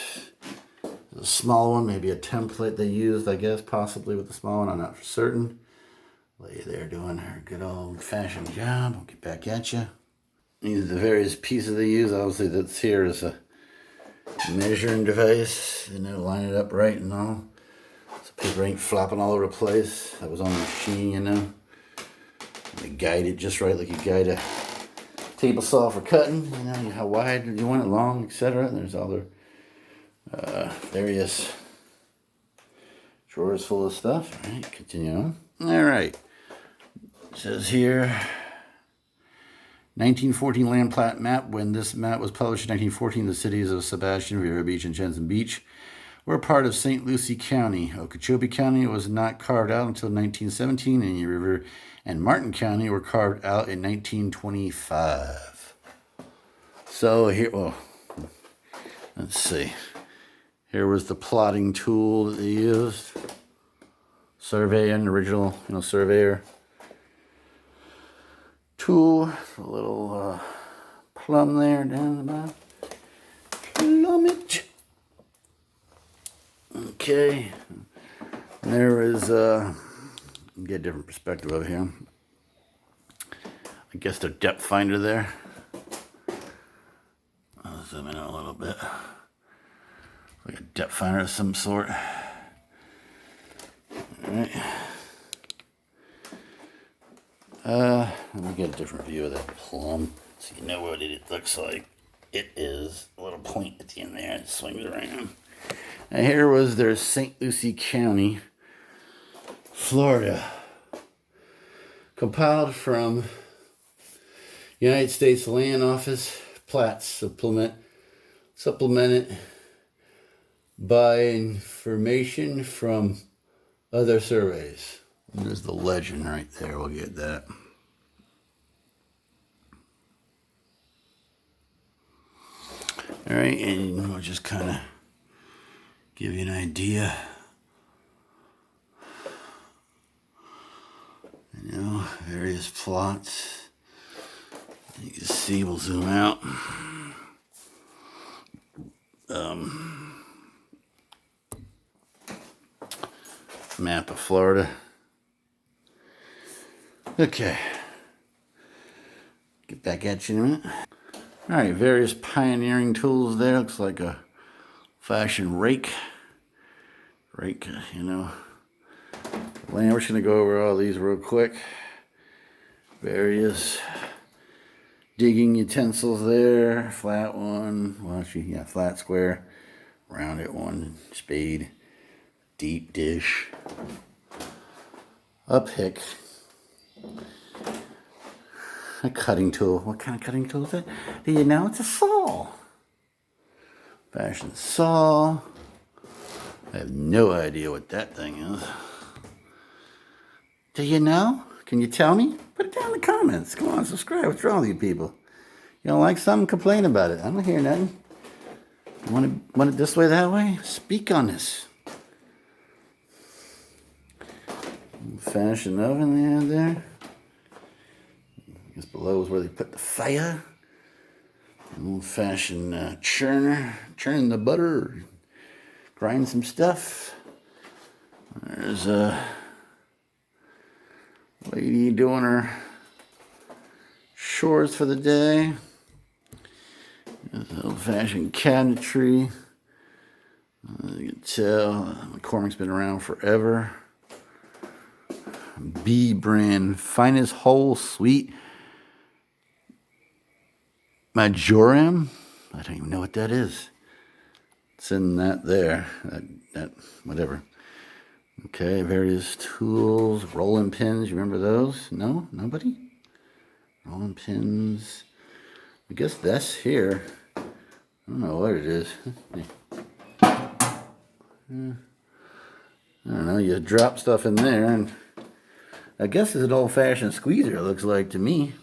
The small one, maybe a template they used, I guess, possibly with the small one. I'm not for certain. Lady there doing her good old-fashioned job. I'll get back at you. These are the various pieces they use. Obviously, that's here is a measuring device, and they'll line it up right and all. So paper ain't flopping all over the place. That was on the machine, you know. They guide it just right, like you guide a table saw for cutting. You know, how wide you want it, long, etc. And there's all the various drawers full of stuff. All right, continue on. All right. It says here, 1914 land plat map. When this map was published in 1914, the cities of Sebastian, Vero Beach, and Jensen Beach were part of Saint Lucie County. Okeechobee County was not carved out until 1917, and Indian River and Martin County were carved out in 1925. So here, well, let's see. Here was the plotting tool that they used. Surveying, original, surveyor tool. A little plumb there down the bottom. Plummet. Okay. And there is, get a different perspective of here. I guess the depth finder there. I'll zoom in a little bit. Like a depth finder of some sort. Alright. Let me get a different view of that plumb so you know what it looks like. It is a little point at the end there. It swings around. And here was their Saint Lucie County, Florida. Compiled from United States Land Office plats supplemented by information from other surveys. And there's the legend right there. We'll get that. All right, and we'll just kind of give you an idea. Various plots. You can see, we'll zoom out. Map of Florida. Okay. Get back at you in a minute. All right, various pioneering tools there. Looks like a fashion rake. Land. We're just going to go over all these real quick. Various digging utensils there. Flat one. Well, actually, yeah, flat, square. Rounded one. Spade. Deep dish. A pick. A cutting tool. What kind of cutting tool is it? Do you know? It's a saw. Fashion saw. I have no idea what that thing is. Do you know? Can you tell me? Put it down in the comments. Come on, subscribe. What's wrong with you people? You don't like something? Complain about it. I don't hear nothing. You want it this way, that way? Speak on this. Old-fashioned oven they had there. I guess below is where they put the fire. Old-fashioned churner, churning the butter, grind some stuff. There's a lady doing her chores for the day. There's old-fashioned cabinetry. You can tell McCormick's been around forever. B brand finest whole sweet majoram. I don't even know what that is. It's in that there. That whatever. Okay, various tools, rolling pins. You remember those? No? Nobody? Rolling pins. I guess that's here. I don't know what it is. I don't know. You drop stuff in there, and I guess it's an old-fashioned squeezer, it looks like to me.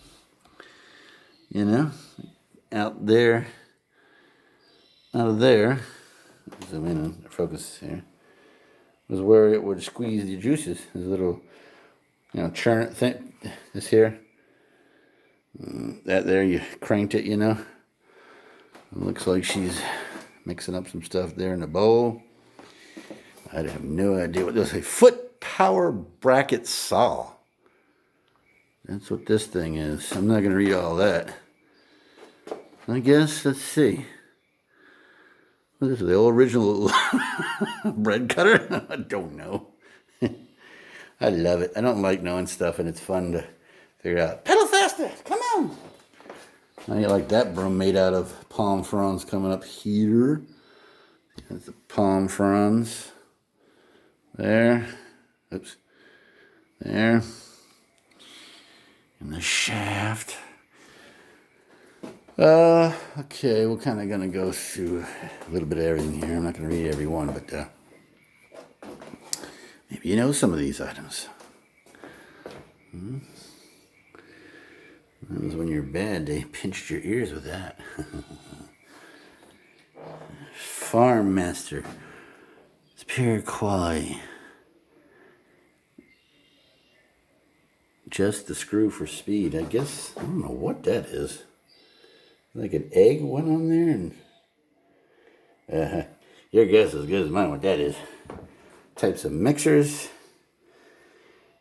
You know? Out there. Out of there. Zoom in and focus here. Was where it would squeeze the juices. There's a little, you know, churn thing. This here. That there, you cranked it, you know. It looks like she's mixing up some stuff there in the bowl. I have no idea what this is. A foot power bracket saw. That's what this thing is. I'm not going to read all that. I guess, let's see. What is it, the old original bread cutter? I don't know. I love it. I don't like knowing stuff, and it's fun to figure out. Pedal faster! Come on! Now you like that broom made out of palm fronds coming up here. That's the palm fronds. There. Oops. There. And the shaft. Okay, we're kind of going to go through a little bit of everything here. I'm not going to read every one, but maybe you know some of these items. That was when you're bad, they pinched your ears with that. Farm Master. It's pure quality. Just the screw for speed. I guess, I don't know what that is. Like an egg went on there, and your guess is as good as mine what that is. Types of mixers.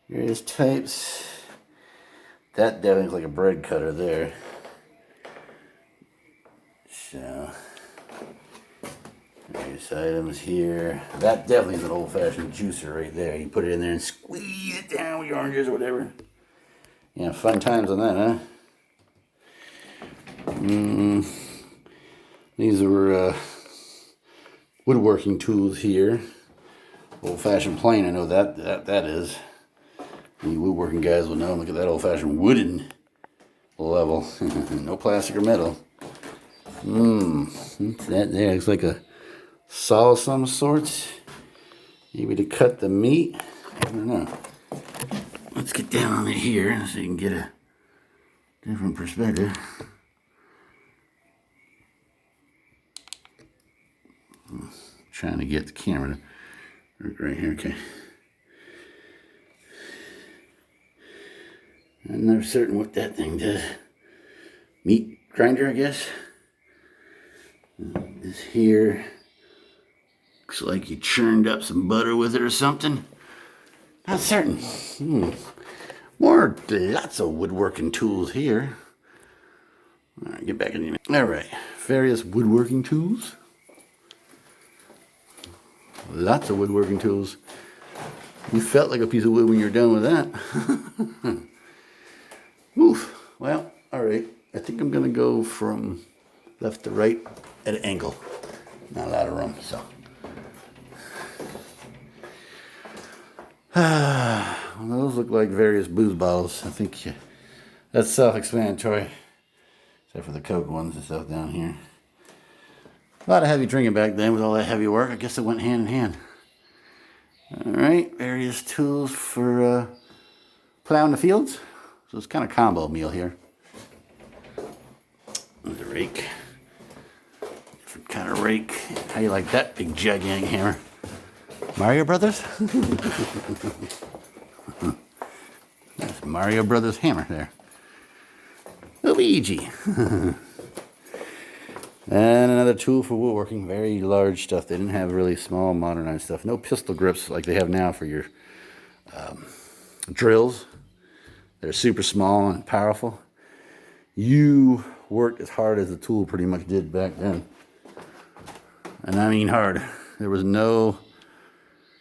Various types. That definitely looks like a bread cutter there. So, various items here. That definitely is an old-fashioned juicer right there. You put it in there and squeeze it down with your oranges or whatever. Yeah, fun times on that, huh? These are woodworking tools here. Old-fashioned plane, I know that is. You woodworking guys will know. Look at that old-fashioned wooden level. No plastic or metal. What's that there? Looks like a saw of some sorts. Maybe to cut the meat. I don't know. Let's get down on it here so you can get a different perspective. Trying to get the camera right here, okay. I'm not certain what that thing does. Meat grinder, I guess. This here looks like you churned up some butter with it or something. Not certain. More lots of woodworking tools here. All right, get back in the. All right, various woodworking tools. Lots of woodworking tools. You felt like a piece of wood when you're done with that. Oof. Well, all right. I think I'm gonna go from left to right at an angle. Not a lot of room, so. Well, those look like various booze bottles. I think that's self-explanatory. Except for the Coke ones and stuff down here. A lot of heavy drinking back then with all that heavy work. I guess it went hand in hand. All right, various tools for plowing the fields. So it's kind of combo meal here. There's a rake. Different kind of rake. How you like that big gigantic hammer? Mario Brothers? Mario Brothers hammer there. Luigi. And another tool for woodworking. Very large stuff. They didn't have really small, modernized stuff. No pistol grips like they have now for your drills. They're super small and powerful. You worked as hard as the tool pretty much did back then. And I mean hard. There was no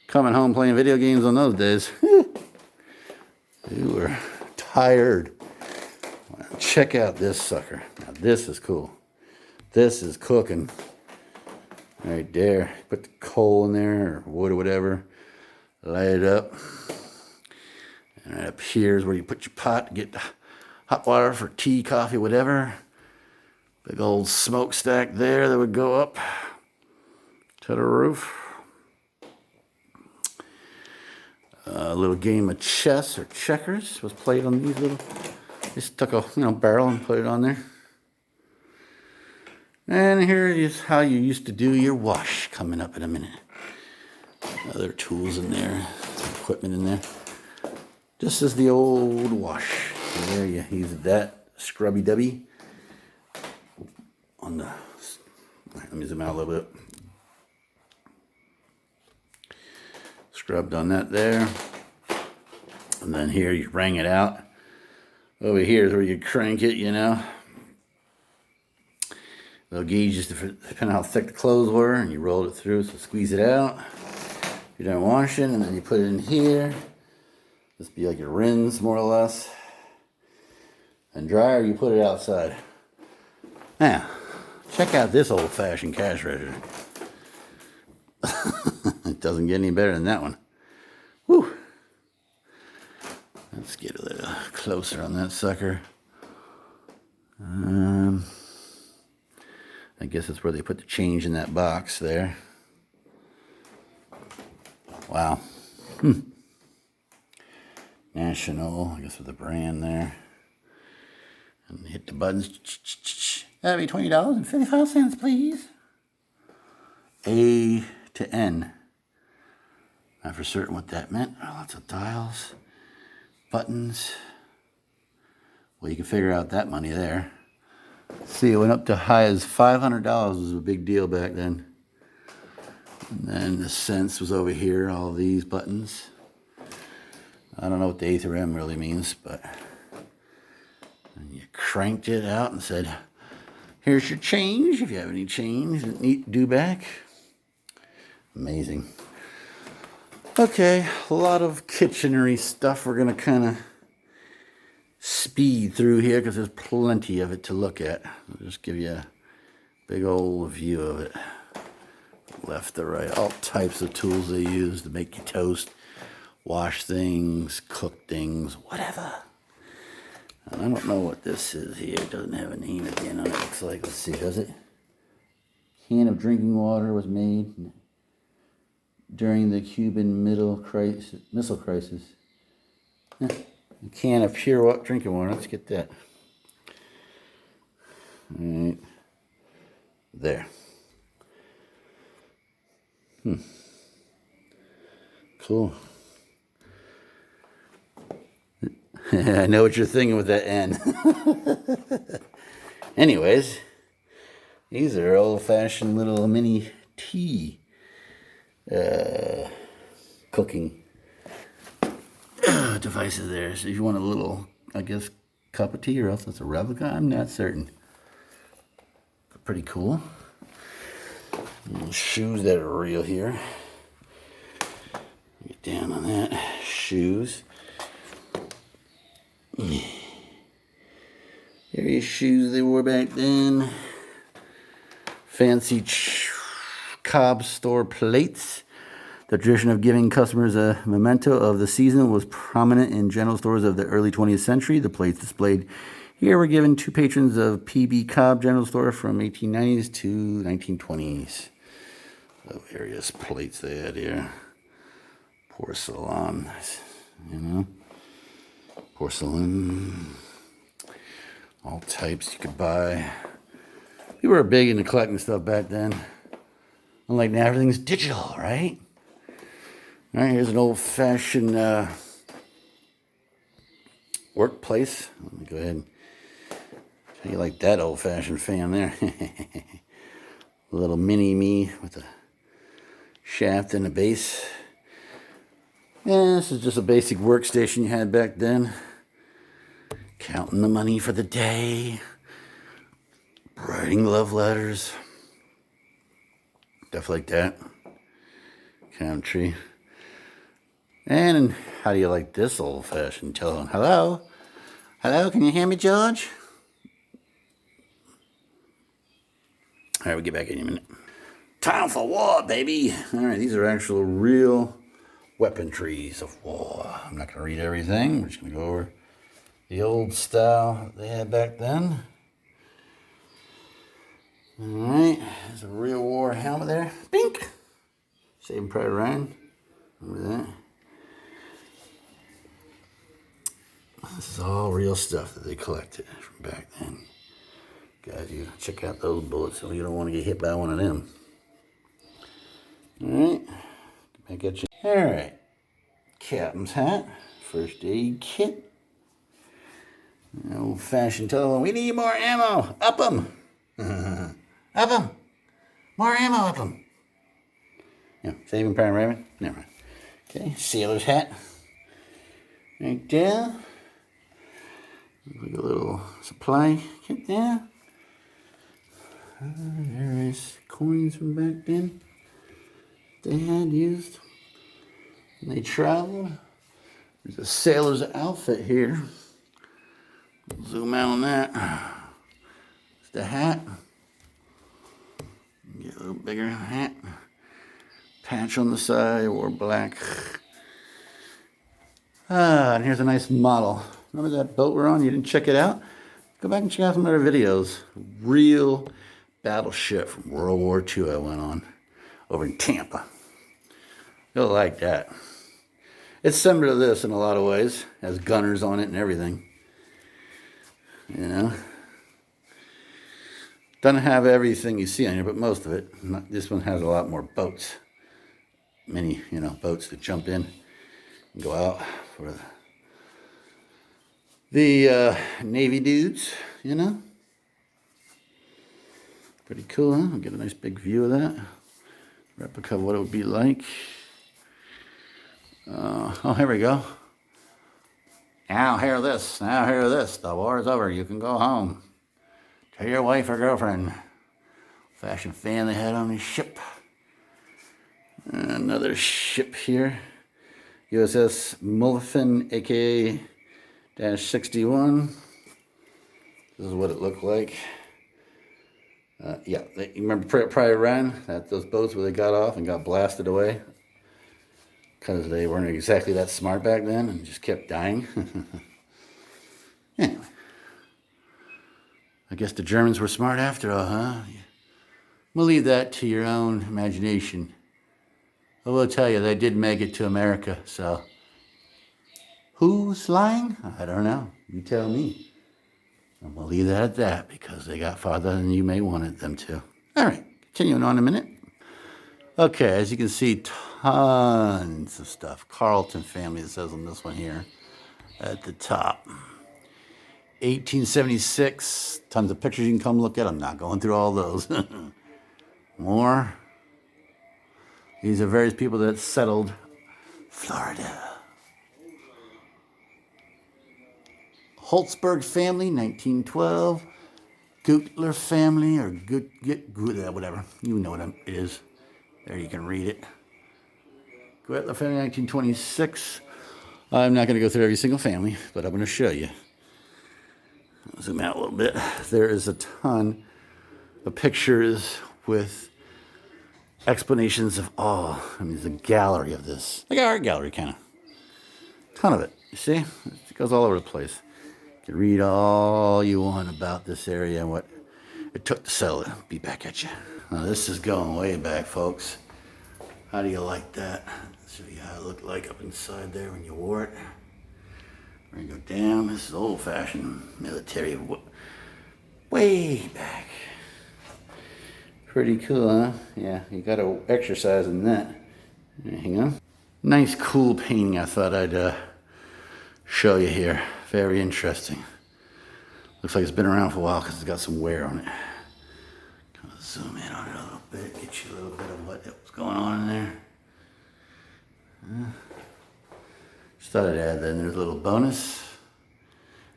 coming home playing video games on those days. You were tired. Check out this sucker. Now this is cool. This is cooking. Right there. Put the coal in there or wood or whatever. Light it up. And right up here is where you put your pot to get hot water for tea, coffee, whatever. Big old smokestack there that would go up to the roof. A little game of chess or checkers was played on these little. Just took a barrel and put it on there. And here is how you used to do your wash, coming up in a minute. Other tools in there, equipment in there. This is the old wash. There you use that scrubby dubby on the. Let me zoom out a little bit. Scrubbed on that there. And then here you wring it out. Over here is where you crank it, Little gauges depending on how thick the clothes were, and you rolled it through, so squeeze it out. You're done washing, and then you put it in here. This be like your rinse, more or less. And dryer, you put it outside. Now, check out this old-fashioned cash register. It doesn't get any better than that one. Whew. Let's get a little closer on that sucker. I guess that's where they put the change in that box there. Wow. National, I guess with the brand there. And hit the buttons. That'd be $20.55, please. A to N. Not for certain what that meant. Lots of dials, buttons. Well, you can figure out that money there. See, it went up to high as $500 was a big deal back then. And then the cents was over here, all these buttons. I don't know what the A through M really means, but and you cranked it out and said, here's your change, if you have any change that need due back. Amazing. Okay, a lot of kitchenery stuff. We're going to kind of speed through here because there's plenty of it to look at. I'll just give you a big old view of it. Left to right, all types of tools they use to make you toast, wash things, cook things, whatever. And I don't know what this is here. It doesn't have a name at the end on it. Looks like, let's see, does it? Can of drinking water was made during the Cuban Missile Crisis. A can of pure drinking water. Let's get that. All right. There. Cool. I know what you're thinking with that N. Anyways, these are old-fashioned little mini tea cooking devices there. So if you want a little, I guess, cup of tea, or else it's a replica, I'm not certain. But pretty cool. Little shoes that are real here. Get down on that. Shoes. Various shoes they wore back then. Fancy Cobb store plates. The tradition of giving customers a memento of the season was prominent in general stores of the early 20th century. The plates displayed here were given to patrons of P.B. Cobb General Store from 1890s to 1920s. So various plates they had here. Porcelain, porcelain, all types you could buy. People were big into collecting stuff back then. Unlike now, everything's digital, right? All right, here's an old-fashioned workplace. Let me go ahead and show you like that old-fashioned fan there. A little mini me with a shaft and a base. Yeah, this is just a basic workstation you had back then. Counting the money for the day. Writing love letters. Stuff like that. Country. And how do you like this old-fashioned telephone? Hello? Hello, can you hear me, George? All right, we'll get back in a minute. Time for war, baby. All right, these are actual real weaponries of war. I'm not going to read everything. We're just going to go over the old style they had back then. All right, there's a real war helmet there. Bink! Saving Private Ryan. Remember that? This is all real stuff that they collected from back then. Guys, you check out those bullets so you don't want to get hit by one of them. Alright, back at you. Alright, captain's hat, first aid kit, old fashioned telephone. We need more ammo, up 'em! Up 'em! More ammo, up 'em! Yeah, Saving Private Ryan? Never mind. Okay, sailor's hat. Right there. Like a little supply kit there. There is coins from back then they had used when they traveled. There's a sailor's outfit here. Zoom out on that. It's the hat. Get a little bigger hat. Patch on the side or black. And here's a nice model. Remember that boat we're on? You didn't check it out? Go back and check out some other videos. Real battleship from World War II I went on over in Tampa. You'll like that. It's similar to this in a lot of ways. It has gunners on it and everything. You know? Doesn't have everything you see on here, but most of it. This one has a lot more boats. Many, boats that jump in and go out for the Navy dudes, Pretty cool, huh? I'll get a nice big view of that. Replica of what it would be like. Oh, here we go. Now hear this. Now hear this. The war is over. You can go home. Tell your wife or girlfriend. Fashion fan they had on the ship. Another ship here. USS Mullifin, aka -61. This is what it looked like. Yeah, you remember Private Ryan? Those boats where they got off and got blasted away? Because they weren't exactly that smart back then and just kept dying. Anyway. I guess the Germans were smart after all, huh? We'll leave that to your own imagination. I will tell you, they did make it to America, so... Who's lying? I don't know. You tell me. And we'll leave that at that, because they got farther than you may wanted them to. All right, continuing on a minute. Okay, as you can see, tons of stuff. Carlton family, it says on this one here at the top. 1876, tons of pictures you can come look at. I'm not going through all those. More. These are various people that settled Florida. Holtzberg family, 1912. Gutler family, or whatever. You know what it is. There, you can read it. Gutler family, 1926. I'm not going to go through every single family, but I'm going to show you. I'll zoom out a little bit. There is a ton of pictures with explanations of all. I mean, there's a gallery of this. Like an art gallery, kind of. Ton of it. You see? It goes all over the place. You can read all you want about this area and what it took to sell it. Be back at you. Now, this is going way back, folks. How do you like that? Show you how it looked like up inside there when you wore it. We're going to go down. This is old-fashioned military. Way back. Pretty cool, huh? Yeah, you got to exercise in that. Hang on. Nice, cool painting I thought I'd show you here. Very interesting. Looks like it's been around for a while because it's got some wear on it. Kind of zoom in on it a little bit, get you a little bit of what's going on in there. Just thought I'd add that in. There's a little bonus.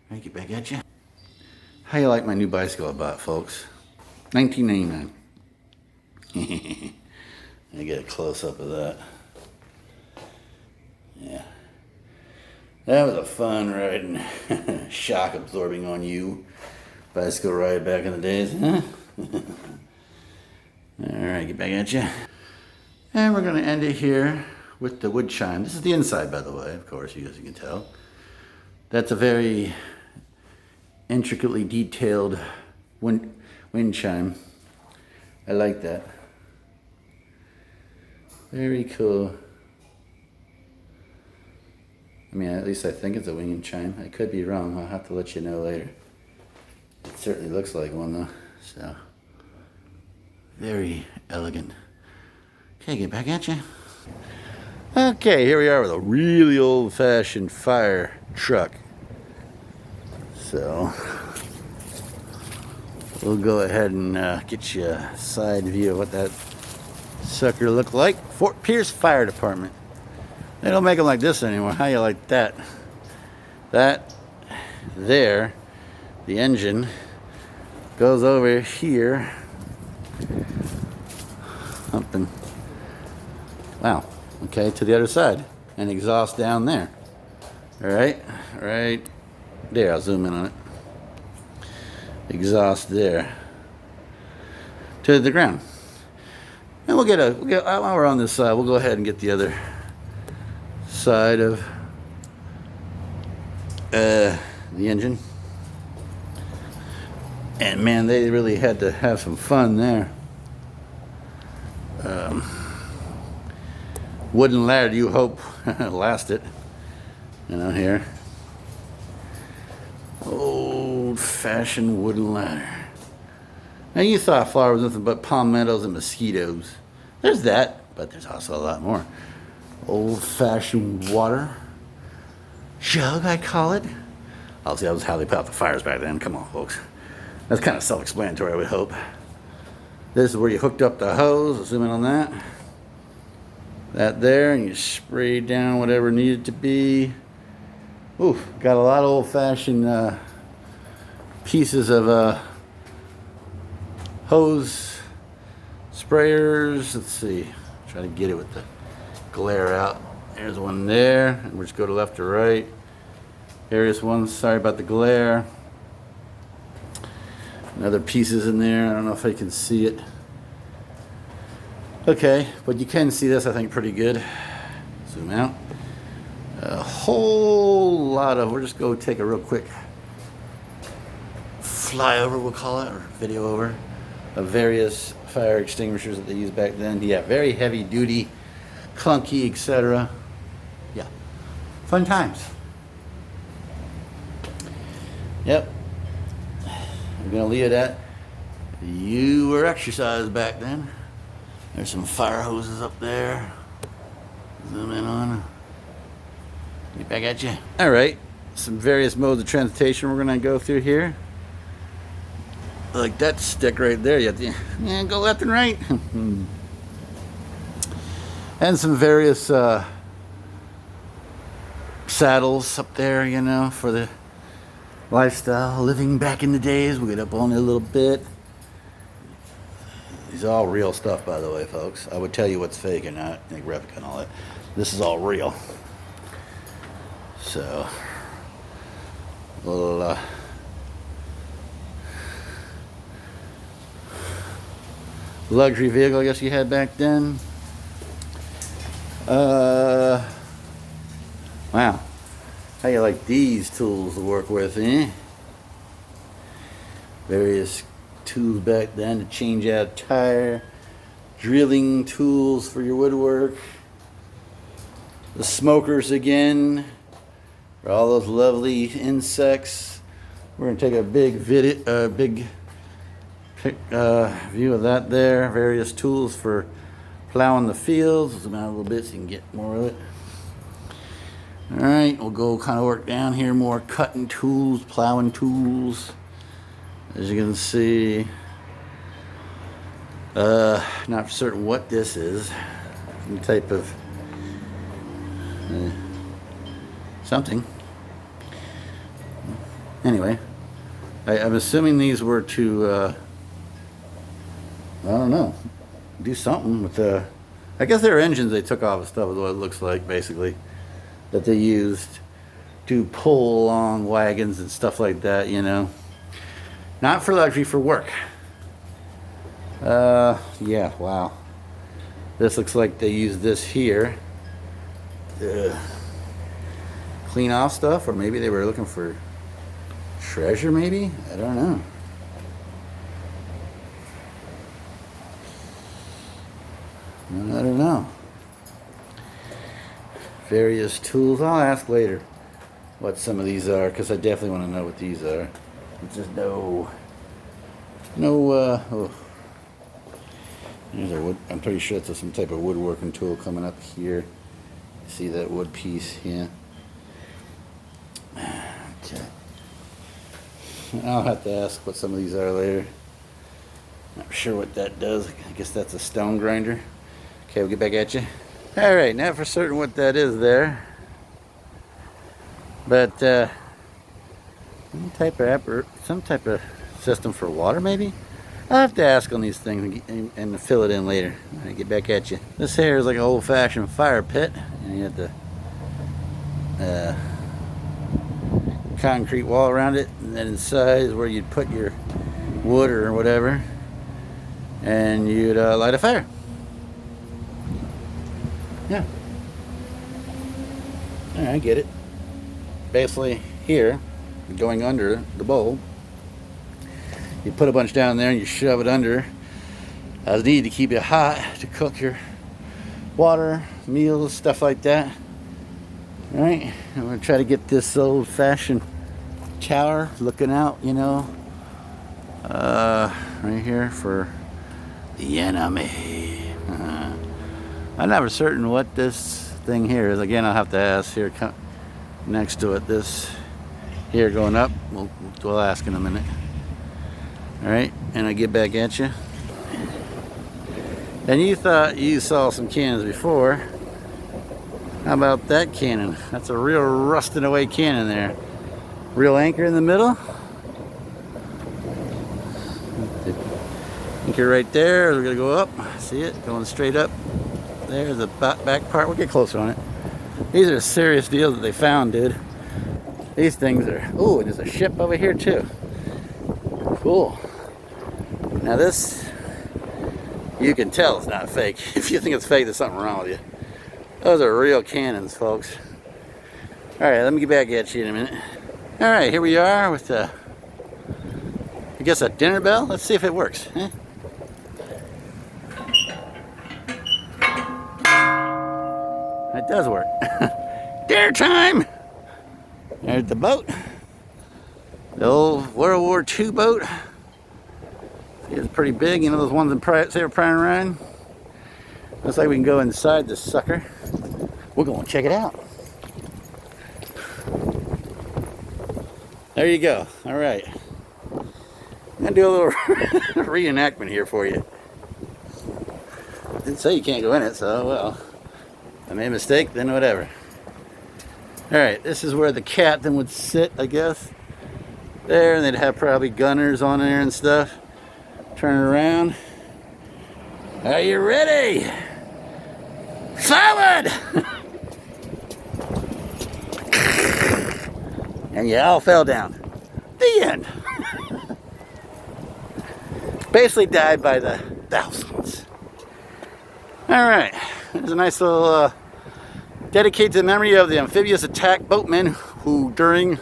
All right, get back at you. How you like my new bicycle I bought, folks? $19.99. I get a close up of that. Yeah. That was a fun ride and shock absorbing on you. Bicycle ride back in the days, huh? Alright, get back at you. And we're going to end it here with the wood chime. This is the inside, by the way, of course, as you can tell. That's a very intricately detailed wind chime. I like that. Very cool. I mean, at least I think it's a wind chime. I could be wrong. I'll have to let you know later. It certainly looks like one, though. So, very elegant. Okay, get back at you. Okay, here we are with a really old-fashioned fire truck. So, we'll go ahead and get you a side view of what that sucker looked like. Fort Pierce Fire Department. They don't make them like this anymore. How you like that? That there, the engine, goes over here. Something. Wow. Okay, to the other side. And exhaust down there. Alright? Right there. I'll zoom in on it. Exhaust there. To the ground. And while we're on this side, we'll go ahead and get the other side of the engine. And man, they really had to have some fun there. Wooden ladder, you hope lasted. You know, here. Old-fashioned wooden ladder. Now you thought Florida was nothing but palmettos and mosquitoes. There's that, but there's also a lot more. Old-fashioned water jug, I call it. Obviously, that was how they put out the fires back then. Come on, folks. That's kind of self-explanatory, I would hope. This is where you hooked up the hose. I'll zoom in on that. That there, and you spray down whatever needed to be. Ooh, got a lot of old-fashioned pieces of hose sprayers. Let's see. Try to get it with the glare out. There's one there, and we'll just go to left or right. Various ones. Sorry about the glare. And other pieces in there. I don't know if I can see it. Okay, but you can see this, I think, pretty good. Zoom out. A whole lot of. We'll just go take a real quick flyover, we'll call it, or video over, of various fire extinguishers that they used back then. Yeah, very heavy duty, clunky, etc. Yeah, fun times. Yep. I'm gonna leave it at you were exercised back then. There's some fire hoses up there. Zoom in on. Get back at you. All right, some various modes of transportation we're gonna go through here. Like that stick right there. You have to go left and right. And some various saddles up there, you know, for the lifestyle living back in the days. We'll get up on it a little bit. These are all real stuff, by the way, folks. I would tell you what's fake and not like replica and all that. This is all real. So, a little luxury vehicle, I guess you had back then. Wow. How you like these tools to work with, eh? Various tools back then to change out a tire. Drilling tools for your woodwork. The smokers again. For all those lovely insects. We're going to take a big view of that there. Various tools for plowing the fields. Zoom out a little bit so you can get more of it. Alright, we'll go kind of work down here, more cutting tools, plowing tools. As you can see, not certain what this is. Some type of something. Anyway, I'm assuming these were to, I don't know, do something with the, I guess they're engines they took off of stuff is what it looks like, basically, that they used to pull along wagons and stuff like that, you know. Not for luxury, for work. Yeah, wow. This looks like they used this here to clean off stuff, or maybe they were looking for treasure, maybe? I don't know. I don't know. Various tools. I'll ask later what some of these are, because I definitely want to know what these are. Just no, oh. There's a wood. I'm pretty sure it's some type of woodworking tool coming up here. See that wood piece? Yeah. Okay. I'll have to ask what some of these are later. Not sure what that does. I guess that's a stone grinder. Okay, we'll get back at you. All right, not for certain what that is there, but some type of system for water, maybe. I'll have to ask on these things and fill it in later. All right, get back at you. This here is like an old-fashioned fire pit, and you have the concrete wall around it, and then inside is where you'd put your wood or whatever, and you'd light a fire. Yeah. All right, I get it. Basically, here, going under the bowl, you put a bunch down there and you shove it under as needed to keep it hot to cook your water, meals, stuff like that. All right, I'm gonna try to get this old-fashioned tower looking out, you know, right here for the enemy. I'm never certain what this thing here is. Again, I'll have to ask here next to it. This here going up, we'll ask in a minute. All right, and I get back at you. And you thought you saw some cannons before. How about that cannon? That's a real rusting away cannon there. Real anchor in the middle. Anchor right there. We're gonna go up. See it? Going straight up. There's the back part. We'll get closer on it. These are serious deals that they found, dude. These things are... Oh, there's a ship over here, too. Cool. Now this, you can tell it's not fake. If you think it's fake, there's something wrong with you. Those are real cannons, folks. All right, let me get back at you in a minute. All right, here we are with I guess a dinner bell. Let's see if it works. It does work. Dinner time! There's the boat. The old World War II boat. It's pretty big, you know, those ones that they were prying around. Looks like we can go inside this sucker. We're going to check it out. There you go. All right. I'm going to do a little reenactment here for you. Didn't say you can't go in it, so well. I made a mistake, then whatever. Alright, this is where the captain would sit, I guess. There, and they'd have probably gunners on there and stuff. Turn it around. Are you ready? Forward! And you all fell down. The end. Basically died by the thousands. Alright, there's a nice little dedicated to the memory of the amphibious attack boatmen who during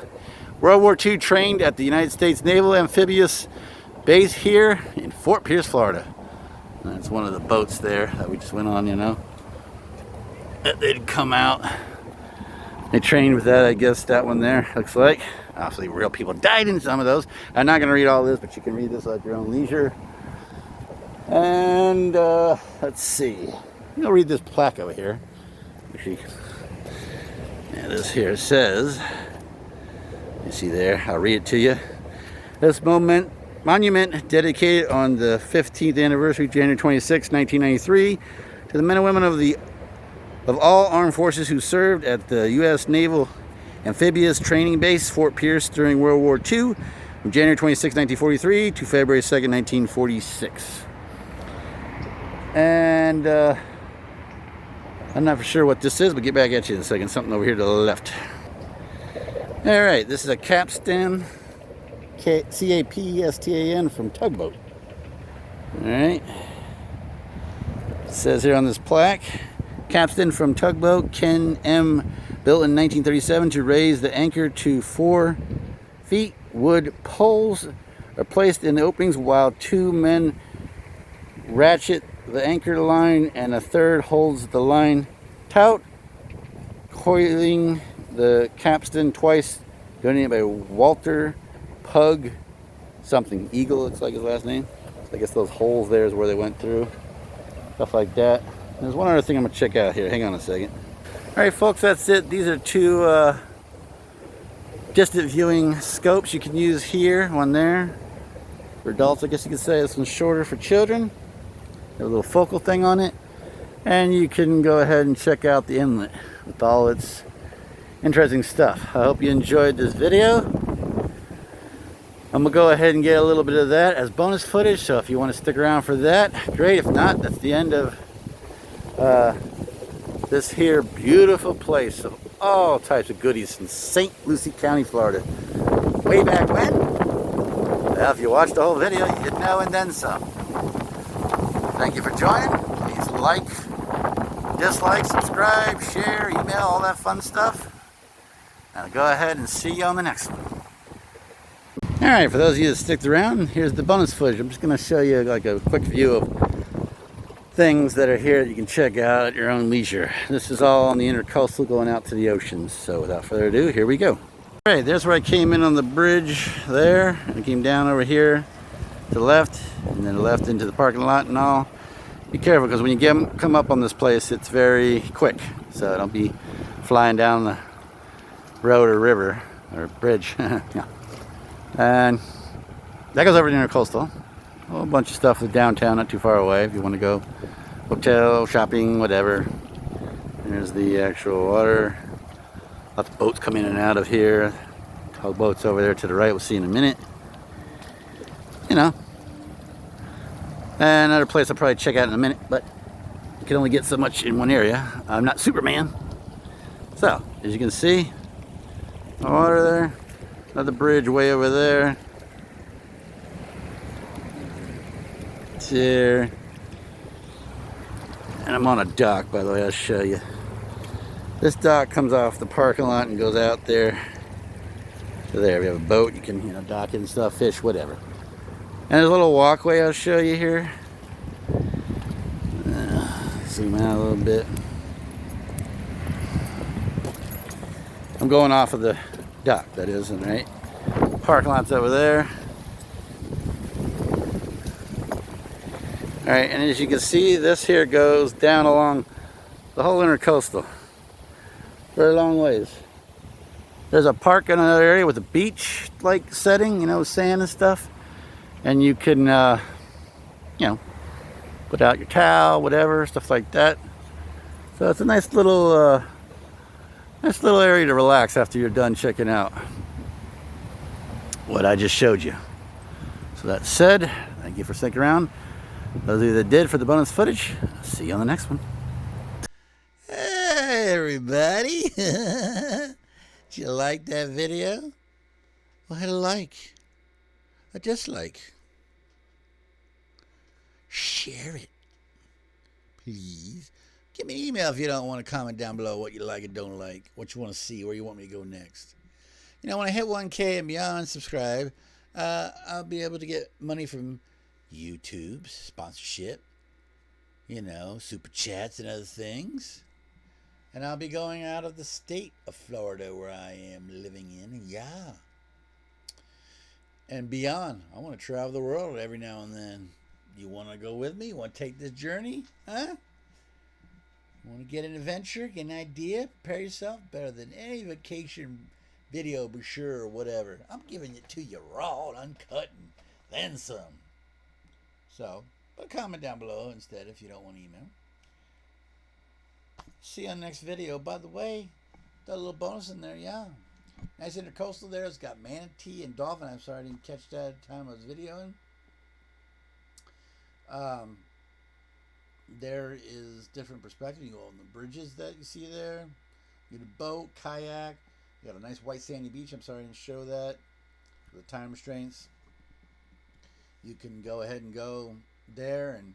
World War II trained at the United States Naval Amphibious Base here in Fort Pierce, Florida. And that's one of the boats there that we just went on, you know. They'd come out. They trained with that, I guess, that one there, looks like. Obviously, real people died in some of those. I'm not going to read all this, but you can read this at your own leisure. And let's see. I'm gonna read this plaque over here. And this here says, you see there, I'll read it to you. This monument dedicated on the 15th anniversary, January 26, 1993, to the men and women of all armed forces who served at the U.S. Naval Amphibious Training Base, Fort Pierce, during World War II, from January 26, 1943 to February 2nd, 1946. And I'm not for sure what this is, but get back at you in a second. Something over here to the left. All right, this is a capstan, C-A-P-S-T-A-N, from Tugboat. All right. It says here on this plaque, capstan from Tugboat, Ken M., built in 1937 to raise the anchor to 4 feet. Wood poles are placed in the openings while 2 men ratchet the anchor line and a third holds the line taut, coiling the capstan twice, donated by Walter Pug something. Eagle looks like his last name. I guess those holes there is where they went through. Stuff like that. There's one other thing I'm going to check out here. Hang on a second. Alright folks, that's it. These are 2 distant viewing scopes you can use here. One there. For adults, I guess you could say. This one's shorter for children. Got a little focal thing on it. And you can go ahead and check out the inlet with all its interesting stuff. I hope you enjoyed this video. I'm going to go ahead and get a little bit of that as bonus footage, so if you want to stick around for that, great. If not, that's the end of this here beautiful place of all types of goodies in Saint Lucie County, Florida. Way back when? Well, if you watched the whole video, you'd know and then some. Thank you for joining. Please like, dislike, subscribe, share, email, all that fun stuff. Now go ahead and see you on the next one. Alright, for those of you that sticked around, here's the bonus footage. I'm just going to show you like a quick view of things that are here that you can check out at your own leisure. This is all on the intercoastal going out to the oceans. So without further ado, here we go. Alright, there's where I came in on the bridge there. I came down over here to the left, and then left into the parking lot and all. Be careful, because when you come up on this place, it's very quick. So don't be flying down the road or river or bridge. Yeah. And that goes over to intercoastal. A whole bunch of stuff with downtown, not too far away if you want to go hotel, shopping, whatever. And there's the actual water. Lots of boats come in and out of here. Tugboats over there to the right, we'll see in a minute. You know. And another place I'll probably check out in a minute, but you can only get so much in one area. I'm not Superman. So, as you can see, the water there. Another bridge way over there. It's here. And I'm on a dock, by the way, I'll show you. This dock comes off the parking lot and goes out there. So there, we have a boat. You can, dock in stuff, fish, whatever. And there's a little walkway I'll show you here. Zoom out a little bit. I'm going off of the dock, that is, right? Parking lot's over there. Alright, and as you can see, this here goes down along the whole intercoastal. Very long ways. There's a park in another area with a beach-like setting, sand and stuff. And you can, put out your towel, whatever, stuff like that. So it's a nice little area to relax after you're done checking out what I just showed you. So that said, thank you for sticking around. Those of you that did for the bonus footage, see you on the next one. Hey everybody. Did you like that video? Well, hit a like, a dislike. Share it, please. Give me an email if you don't want to comment down below what you like and don't like, what you want to see, where you want me to go next. When I hit 1K and beyond, subscribe, I'll be able to get money from YouTube, sponsorship, super chats and other things. And I'll be going out of the state of Florida where I am living in, yeah. And beyond. I want to travel the world every now and then. You want to go with me? You want to take this journey? Huh? Want to get an adventure, get an idea, prepare yourself better than any vacation video brochure or whatever. I'm giving it to you raw and uncut and then some. So, put a comment down below instead if you don't want to email. See you on the next video. By the way, got a little bonus in there, yeah. Nice intercoastal there. It's got manatee and dolphin. I'm sorry I didn't catch that at the time I was videoing. There is different perspective. You go on the bridges that you see there. You get a boat, kayak. You got a nice white sandy beach. I'm sorry I didn't show that for the time restraints. You can go ahead and go there and,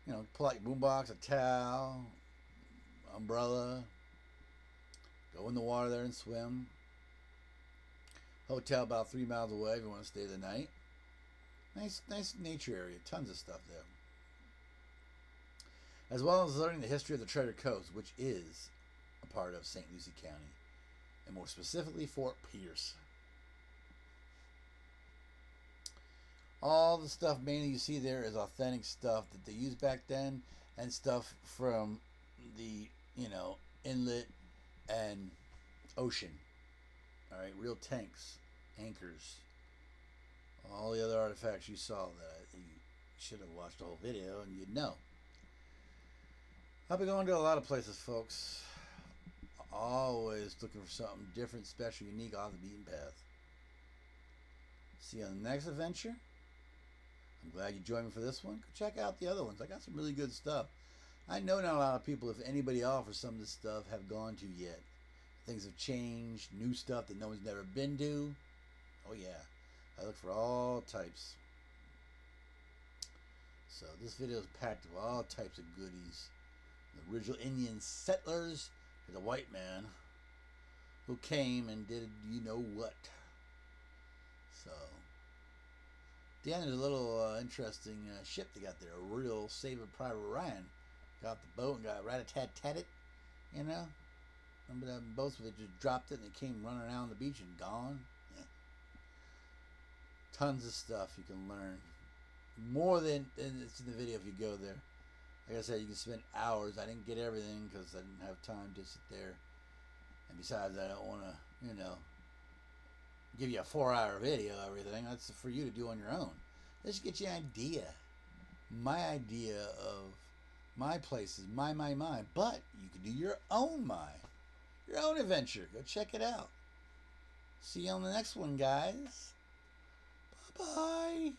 you know, pull out your boombox, a towel, umbrella, go in the water there and swim. Hotel about 3 miles away if you want to stay the night. Nice nature area. Tons of stuff there. As well as learning the history of the Treasure Coast, which is a part of Saint Lucie County, and more specifically Fort Pierce. All the stuff mainly you see there is authentic stuff that they used back then, and stuff from the, you know, inlet and ocean. Alright, real tanks, anchors, all the other artifacts you saw that you should have watched the whole video and you'd know. I'll be going to a lot of places, folks. Always looking for something different, special, unique, off the beaten path. See you on the next adventure. I'm glad you joined me for this one. Go check out the other ones. I got some really good stuff. I know not a lot of people, if anybody offers some of this stuff, have gone to yet. Things have changed, new stuff that no one's never been to. Oh yeah, I look for all types. So this video is packed with all types of goodies. The original Indian settlers to the white man who came and did you know what. So Dan, there's a little interesting ship they got there, a real Saving Private Ryan. Got off the boat and got rat-a-tat-tat-it, you know. Remember that boats where they just dropped it and they came running around the beach and gone? Yeah. Tons of stuff you can learn. More than it's in the video if you go there. Like I said, you can spend hours. I didn't get everything because I didn't have time to sit there. And besides, I don't want to, you know, give you a 4-hour video of everything. That's for you to do on your own. Let's get you an idea. My idea of my places, my. But you can do your own your own adventure. Go check it out. See you on the next one, guys. Bye-bye.